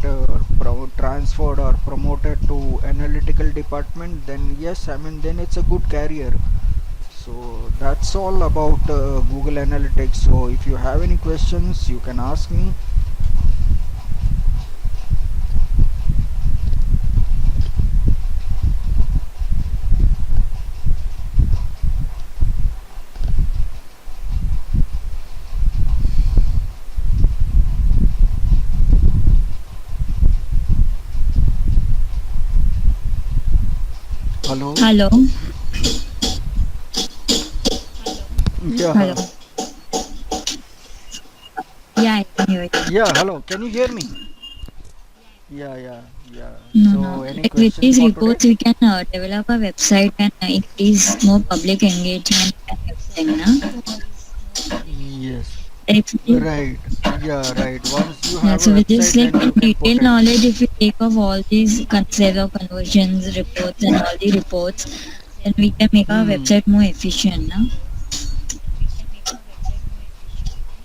transferred or promoted to analytical department, then yes, I mean, then it's a good career. So that's all about Google Analytics. So if you have any questions, you can ask me. Hello. Hello. Yeah. Hello. Yeah, I can hear you. Yeah, hello, can you hear me? Yeah, yeah, yeah. No, So no. any Like with questions these for today? reports, we can develop a website and increase more public engagement and everything, no? Yes. If we, Right. Yeah, right. Once you yeah, have so a with this, website, like then in you can put detailed it. knowledge, if we take of all these sales of conversions reports and all the reports, then we can make our Hmm. website more efficient, no?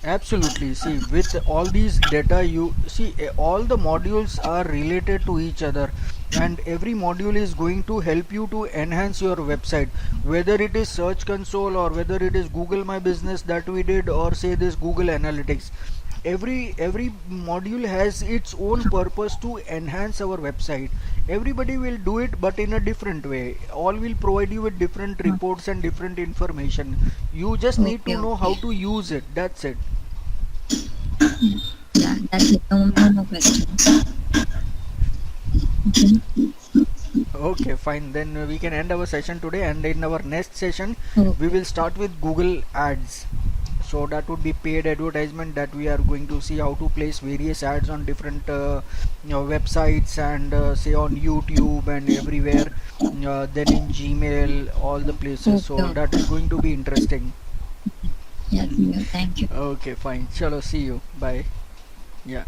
Absolutely. See, with all these data, you see all the modules are related to each other, and every module is going to help you to enhance your website. Whether it is Search Console or whether it is Google My Business that we did, or say this Google Analytics. Every module has its own purpose to enhance our website. Everybody will do it, but in a different way. All will provide you with different reports and different information. You just need Okay, to know how okay. to use it. That's it. Yeah, that's it. No more questions. Okay. Okay, fine. Then we can end our session today, and in our next session, we Okay. will start with Google Ads. So that would be paid advertisement, that we are going to see how to place various ads on different websites, and say on YouTube and everywhere. Then in Gmail, all the places. Okay, So that is okay. going to be interesting. Yeah, thank you. Okay, fine. Chalo, see you. Bye. Yeah.